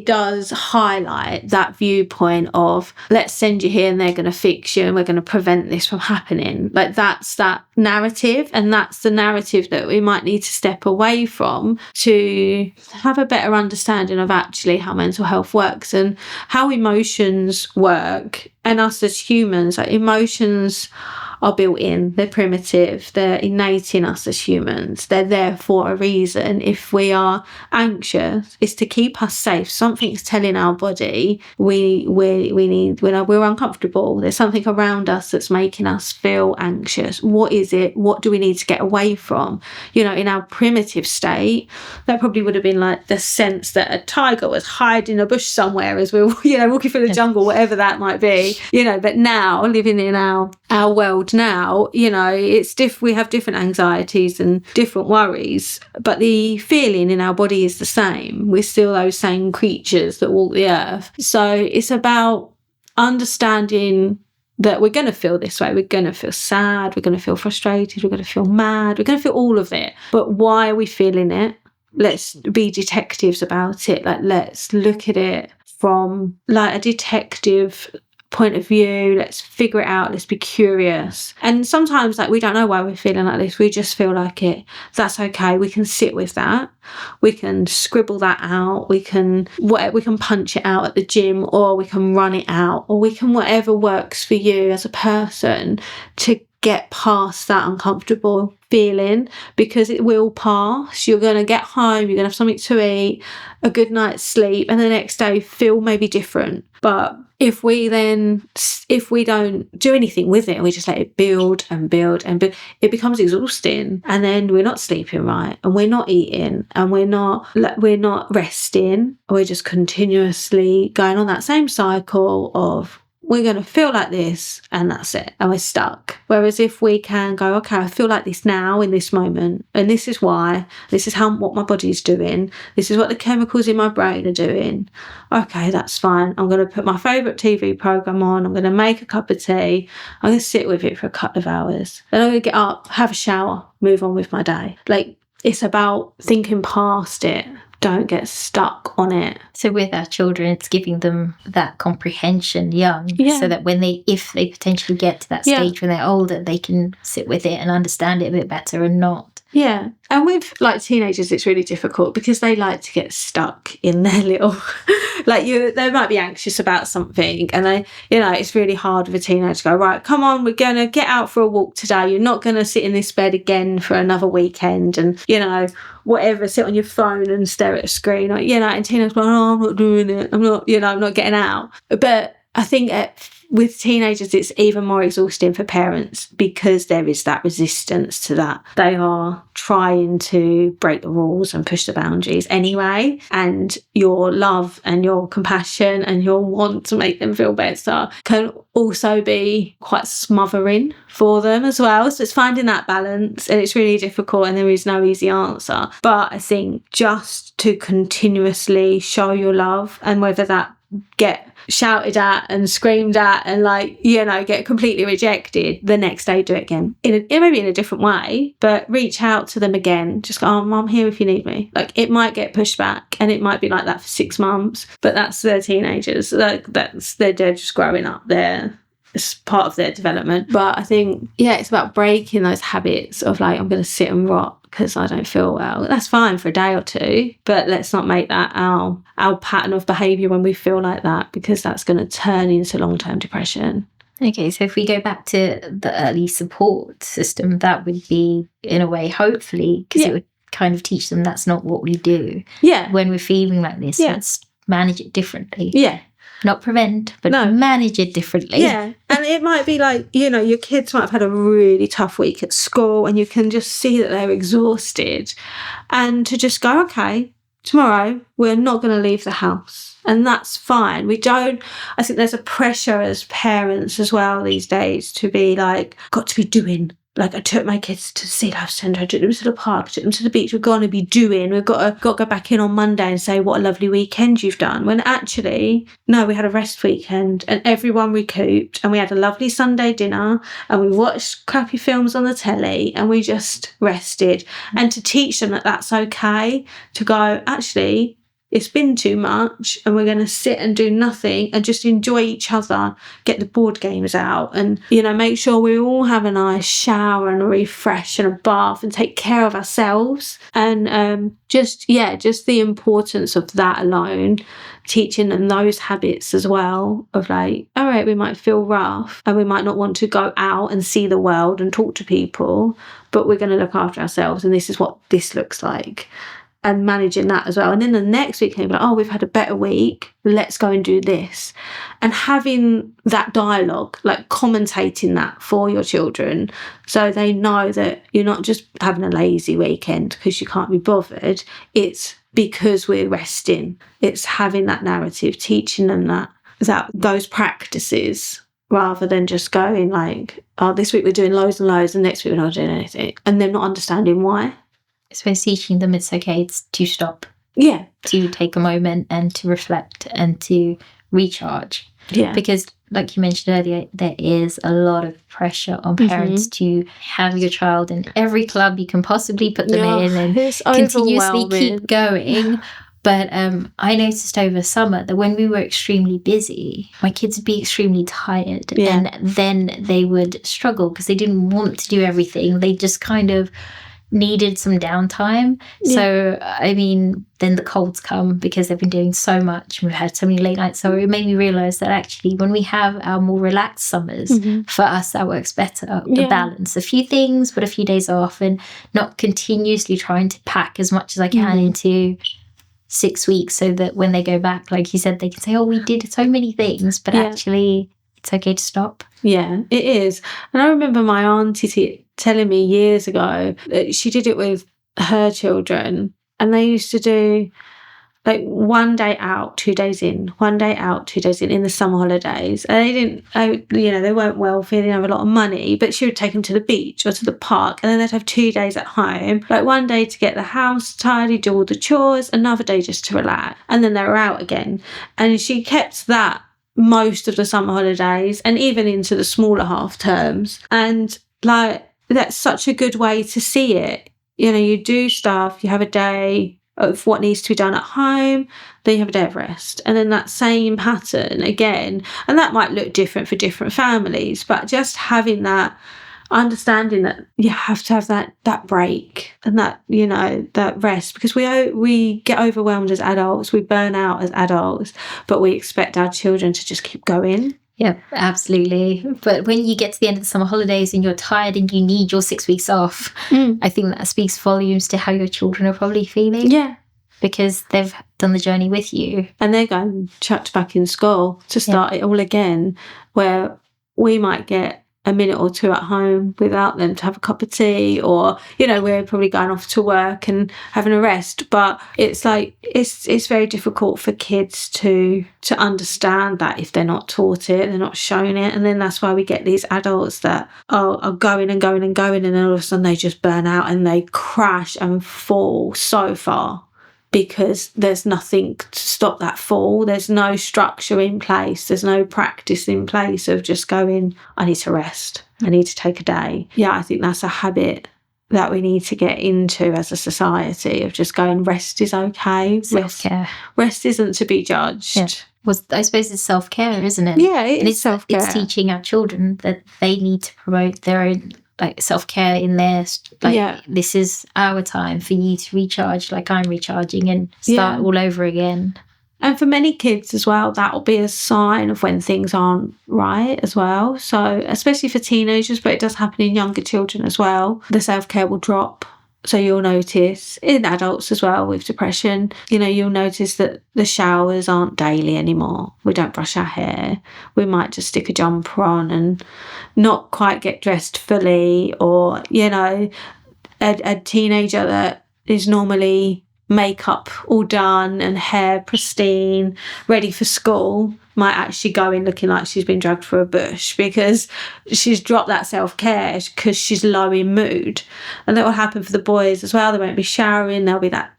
does highlight that viewpoint of, let's send you here and they're going to fix you and we're going to prevent this from happening. Like, that's that narrative, and that's the narrative that we might need to step away from to have a better understanding of actually how mental health works and how emotions work. And us as humans, like, emotions are built in, they're primitive, they're innate in us as humans, they're there for a reason. If we are anxious, it's to keep us safe. Something's telling our body we're uncomfortable, there's something around us that's making us feel anxious. What is it? What do we need to get away from? You know, in our primitive state, that probably would have been like the sense that a tiger was hiding in a bush somewhere as we're, you know, walking through the jungle, whatever that might be, you know. But now, living in our world now, you know, it's we have different anxieties and different worries, but the feeling in our body is the same. We're still those same creatures that walk the earth. So it's about understanding that we're going to feel this way. We're going to feel sad. We're going to feel frustrated. We're going to feel mad. We're going to feel all of it. But why are we feeling it? Let's be detectives about it. Like, let's look at it from like a detective point of view. Let's figure it out. Let's be curious. And sometimes like we don't know why we're feeling like this. We just feel like it. That's okay. We can sit with that. We can scribble that out. We can punch it out at the gym, or we can run it out, or we can whatever works for you as a person to get past that uncomfortable feeling, because it will pass. You're going to get home, you're going to have something to eat, a good night's sleep, and the next day feel maybe different. But if we don't do anything with it and we just let it build and build and build, it becomes exhausting, and then we're not sleeping right, and we're not eating, and we're not resting. We're just continuously going on that same cycle of we're going to feel like this and that's it, and we're stuck. Whereas if we can go, okay, I feel like this now in this moment, and this is why, this is what my body's doing, this is what the chemicals in my brain are doing. Okay, that's fine. I'm going to put my favourite TV programme on, I'm going to make a cup of tea, I'm going to sit with it for a couple of hours, then I'm going to get up, have a shower, move on with my day. Like, it's about thinking past it. Don't get stuck on it. So with our children, it's giving them that comprehension young, so that if they potentially get to that stage when they're older, they can sit with it and understand it a bit better and not. Yeah. And with like teenagers, it's really difficult because they like to get stuck in their little, they might be anxious about something, and it's really hard with a teenager to go, right, come on, we're going to get out for a walk today. You're not going to sit in this bed again for another weekend and, whatever, sit on your phone and stare at a screen. Or, and teenagers go, oh, I'm not doing it. I'm not getting out. But I think with teenagers, it's even more exhausting for parents because there is that resistance to that. They are trying to break the rules and push the boundaries anyway. And your love and your compassion and your want to make them feel better can also be quite smothering for them as well. So it's finding that balance, and it's really difficult, and there is no easy answer. But I think just to continuously show your love, and whether that get shouted at and screamed at and get completely rejected, the next day do it again maybe in a different way, but reach out to them again. Just go, oh, I'm here if you need me. Like, it might get pushed back, and it might be like that for 6 months, but that's their teenagers. They're just growing up. It's part of their development. But I think, it's about breaking those habits of I'm going to sit and rot because I don't feel well. That's fine for a day or two, but let's not make that our pattern of behaviour when we feel like that, because that's going to turn into long-term depression. Okay, so if we go back to the early support system, that would be, in a way, hopefully, because it would kind of teach them that's not what we do. Yeah. When we're feeling like this, let's manage it differently. Yeah. Not prevent, but manage it differently. Yeah. And it might be your kids might have had a really tough week at school, and you can just see that they're exhausted. And to just go, okay, tomorrow we're not going to leave the house. And that's fine. I think there's a pressure as parents as well these days to be got to be doing. I took my kids to the Sea Life Centre, I took them to the park, I took them to the beach. We're going to be doing. We've got to go back in on Monday and say what a lovely weekend you've done. When actually, no, we had a rest weekend and everyone recouped, and we had a lovely Sunday dinner, and we watched crappy films on the telly, and we just rested. And to teach them that that's okay, to go, actually, it's been too much, and we're going to sit and do nothing and just enjoy each other, get the board games out, and make sure we all have a nice shower and a refresh and a bath and take care of ourselves. And just the importance of that alone, teaching them those habits as well of all right, we might feel rough and we might not want to go out and see the world and talk to people, but we're going to look after ourselves, and this is what this looks like. And managing that as well. And then the next week, they'll be oh, we've had a better week, let's go and do this. And having that dialogue, commentating that for your children, so they know that you're not just having a lazy weekend because you can't be bothered. It's because we're resting. It's having that narrative, teaching them that those practices, rather than just going oh, this week we're doing loads and loads and next week we're not doing anything, and them not understanding why. So it's teaching them it's okay to stop. Yeah. To take a moment and to reflect and to recharge. Yeah. Because like you mentioned earlier, there is a lot of pressure on parents to have your child in every club you can possibly put them in and continuously keep going. But I noticed over summer that when we were extremely busy, my kids would be extremely tired, and then they would struggle because they didn't want to do everything. They just kind of needed some downtime. So, I mean, then the colds come because they've been doing so much. We've had so many late nights. So it made me realise that actually when we have our more relaxed summers, for us, that works better. The balance, a few things, but a few days off, and not continuously trying to pack as much as I can into 6 weeks so that when they go back, like you said, they can say, oh, we did so many things, but actually it's okay to stop. Yeah, it is. And I remember my auntie telling me years ago that she did it with her children, and they used to do like 1 day out, 2 days in, 1 day out, 2 days in the summer holidays. And they didn't, they weren't wealthy, they didn't have a lot of money, but she would take them to the beach or to the park, and then they'd have 2 days at home, like 1 day to get the house tidy, do all the chores, another day just to relax, and then they were out again. And she kept that most of the summer holidays and even into the smaller half terms. And like, that's such a good way to see it. You do stuff, you have a day of what needs to be done at home, then you have a day of rest, and then that same pattern again. And that might look different for different families, but just having that understanding that you have to have that break and that that rest, because we get overwhelmed as adults, we burn out as adults, but we expect our children to just keep going. Yeah, absolutely. But when you get to the end of the summer holidays and you're tired and you need your 6 weeks off, I think that speaks volumes to how your children are probably feeling. Yeah. Because they've done the journey with you. And they're going chucked back in school to start it all again, where we might get a minute or two at home without them to have a cup of tea, or we're probably going off to work and having a rest. But it's like it's very difficult for kids to understand that if they're not taught it, they're not shown it. And then that's why we get these adults that are going and going and going, and then all of a sudden they just burn out and they crash and fall so far, because there's nothing to stop that fall. There's no structure in place. There's no practice in place of just going, I need to rest. I need to take a day. Yeah, I think that's a habit that we need to get into as a society, of just going, rest is okay. Self-care. Rest isn't to be judged. Yeah. Well, I suppose it's self-care, isn't it? Yeah, it's self-care. It's teaching our children that they need to promote their own self-care in their this is our time for you to recharge, like I'm recharging, and start all over again. And for many kids as well, that will be a sign of when things aren't right as well. So especially for teenagers, but it does happen in younger children as well, the self-care will drop. So you'll notice in adults as well with depression, you'll notice that the showers aren't daily anymore. We don't brush our hair. We might just stick a jumper on and not quite get dressed fully. Or, a teenager that is normally makeup all done and hair pristine, ready for school, might actually go in looking like she's been dragged through a bush, because she's dropped that self-care because she's low in mood. And that will happen for the boys as well. They won't be showering. There'll be that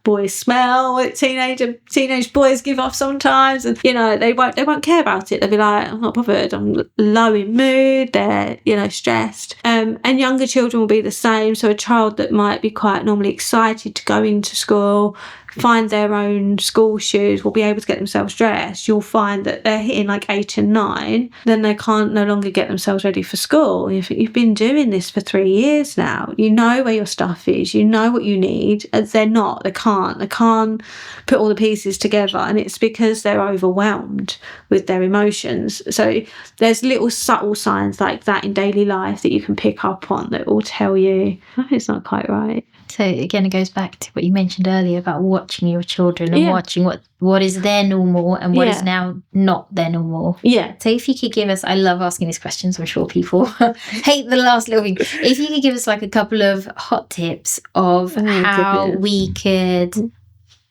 boy smell that teenage boys give off sometimes, and they won't care about it. They'll be like, I'm not bothered, I'm low in mood, they're stressed. And younger children will be the same. So a child that might be quite normally excited to go into school, find their own school shoes, will be able to get themselves dressed. You'll find that they're hitting like 8 and 9, then they can't no longer get themselves ready for school. You've been doing this for 3 years now. You know where your stuff is. You know what you need. They're not. They can't put all the pieces together, and it's because they're overwhelmed with their emotions. So there's little subtle signs like that in daily life that you can pick up on that will tell you, oh, it's not quite right. So again, it goes back to what you mentioned earlier about watching your children and watching what is their normal and what is now not their normal. Yeah. So if you could give us, I love asking these questions, I'm sure people hate the last little thing. If you could give us like a couple of hot tips of how we could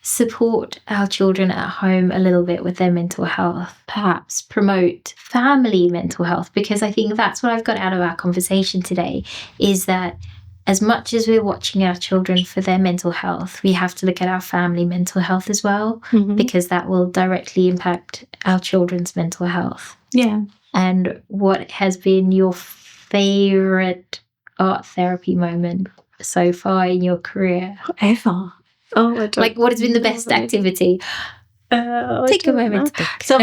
support our children at home a little bit with their mental health, perhaps promote family mental health, because I think that's what I've got out of our conversation today, is that as much as we're watching our children for their mental health, we have to look at our family mental health as well, because that will directly impact our children's mental health. Yeah. And what has been your favourite art therapy moment so far in your career? Ever? Oh, I don't like, what has been the best activity? Take a moment to think. So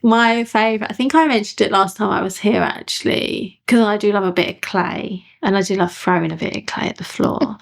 my favourite, I think I mentioned it last time I was here actually, because I do love a bit of clay, and I do love throwing a bit of clay at the floor.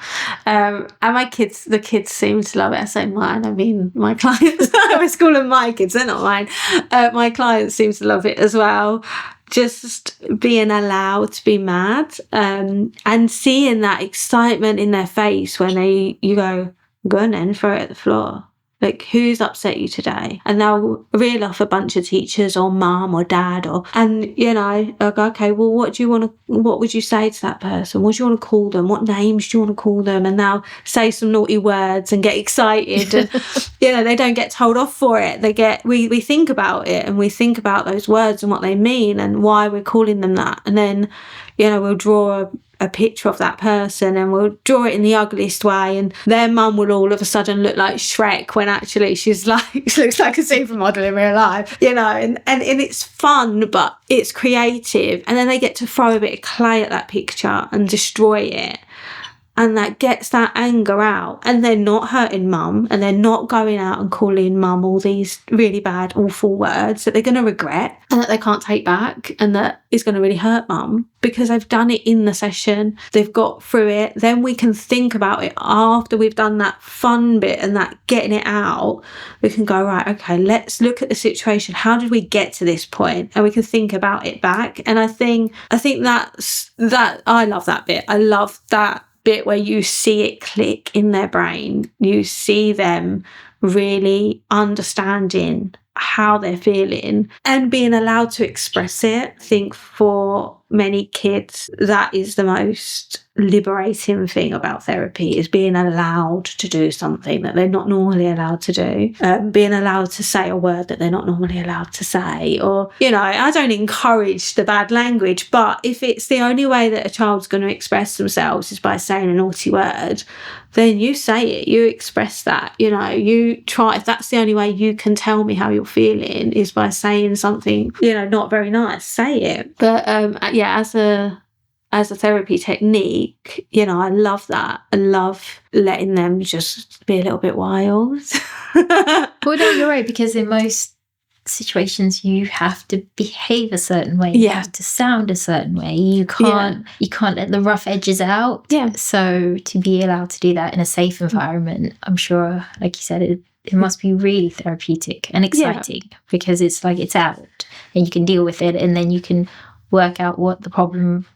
And the kids seem to love it. I say mine, I mean my clients. I always call them my kids, they're not mine. My clients seem to love it as well. Just being allowed to be mad, and seeing that excitement in their face when you go on then, throw it at the floor. Like, who's upset you today? And they'll reel off a bunch of teachers or mum or dad and I'll go, okay, well, what would you say to that person? What do you want to call them? What names do you want to call them? And they'll say some naughty words and get excited. And, they don't get told off for it. We think about it, and we think about those words and what they mean and why we're calling them that. And then, we'll draw a picture of that person, and we'll draw it in the ugliest way, and their mum will all of a sudden look like Shrek when actually she looks like a supermodel in real life, and it's fun, but it's creative. And then they get to throw a bit of clay at that picture and destroy it, and that gets that anger out, and they're not hurting mum, and they're not going out and calling mum all these really bad, awful words that they're going to regret and that they can't take back, and that is going to really hurt mum, because they've done it in the session, they've got through it. Then we can think about it after we've done that fun bit and that getting it out. We can go, right, okay, let's look at the situation. How did we get to this point? And we can think about it back. And I think that's that. I love that bit. I love that bit where you see it click in their brain. You see them really understanding how they're feeling and being allowed to express it. I think for many kids, that is the most liberating thing about therapy, is being allowed to do something that they're not normally allowed to do, being allowed to say a word that they're not normally allowed to say. Or, I don't encourage the bad language, but if it's the only way that a child's going to express themselves is by saying a naughty word, then you say it, you express that, you try. If that's the only way you can tell me how you're feeling is by saying something, not very nice, say it. But as a therapy technique, I love that. I love letting them just be a little bit wild. Well, no, you're right, because in most situations you have to behave a certain way. You have to sound a certain way. You can't let the rough edges out. Yeah. So to be allowed to do that in a safe environment, I'm sure, like you said, it must be really therapeutic and exciting, because it's like it's out and you can deal with it, and then you can work out what the problem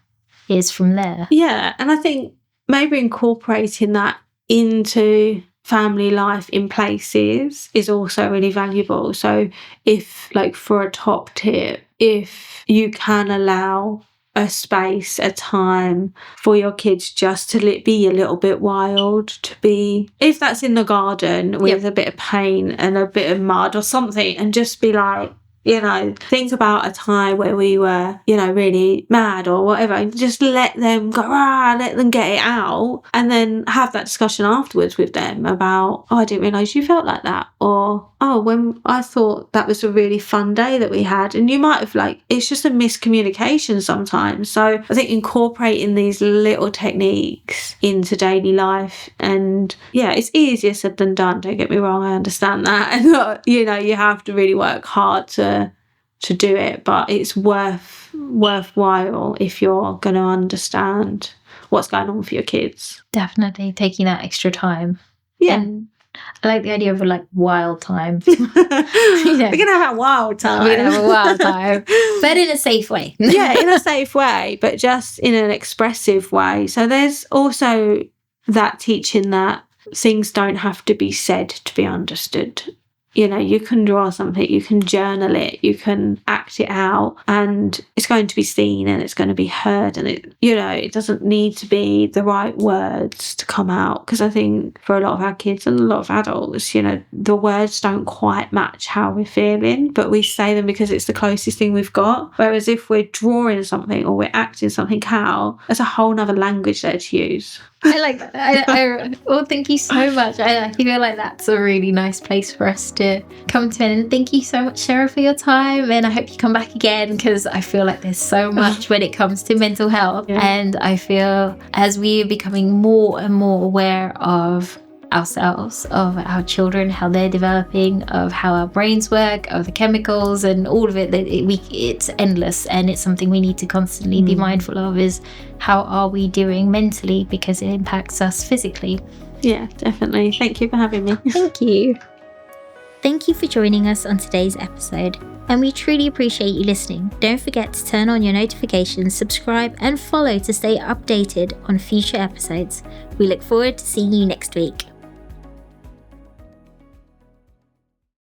is from there. Yeah, and I think maybe incorporating that into family life in places is also really valuable. So if, like, for a top tip, if you can allow a space, a time for your kids just to be a little bit wild, to be, if that's in the garden with a bit of paint and a bit of mud or something, and just be like, think about a time where we were, really mad or whatever, and just let them go, let them get it out, and then have that discussion afterwards with them about, I didn't realise you felt like that, or, when I thought that was a really fun day that we had, and you might have, it's just a miscommunication sometimes. So I think incorporating these little techniques into daily life, and it's easier said than done, don't get me wrong, I understand that, and you have to really work hard to do it, but it's worthwhile if you're going to understand what's going on for your kids. Definitely taking that extra time. And I like the idea of wild time. We're going to have a wild time. We're going to have a wild time. But in a safe way. In a safe way, but just in an expressive way. So there's also that teaching that things don't have to be said to be understood. you can draw something, you can journal it, you can act it out, and it's going to be seen and it's going to be heard, and it doesn't need to be the right words to come out, because I think for a lot of our kids and a lot of adults, the words don't quite match how we're feeling, but we say them because it's the closest thing we've got. Whereas if we're drawing something or we're acting something out, there's a whole nother language there to use. I like that. Well, thank you so much. I feel like that's a really nice place for us to come to. And thank you so much, Sarah, for your time. And I hope you come back again, because I feel like there's so much when it comes to mental health. Yeah. And I feel as we are becoming more and more aware of ourselves, of our children, how they're developing, of how our brains work, of the chemicals and all of it, it's endless, and it's something we need to constantly be mindful of, is how are we doing mentally, because it impacts us physically. Yeah, definitely. Thank you for having me. Thank you. Thank you for joining us on today's episode, and we truly appreciate you listening. Don't forget to turn on your notifications, subscribe and follow to stay updated on future episodes. We look forward to seeing you next week.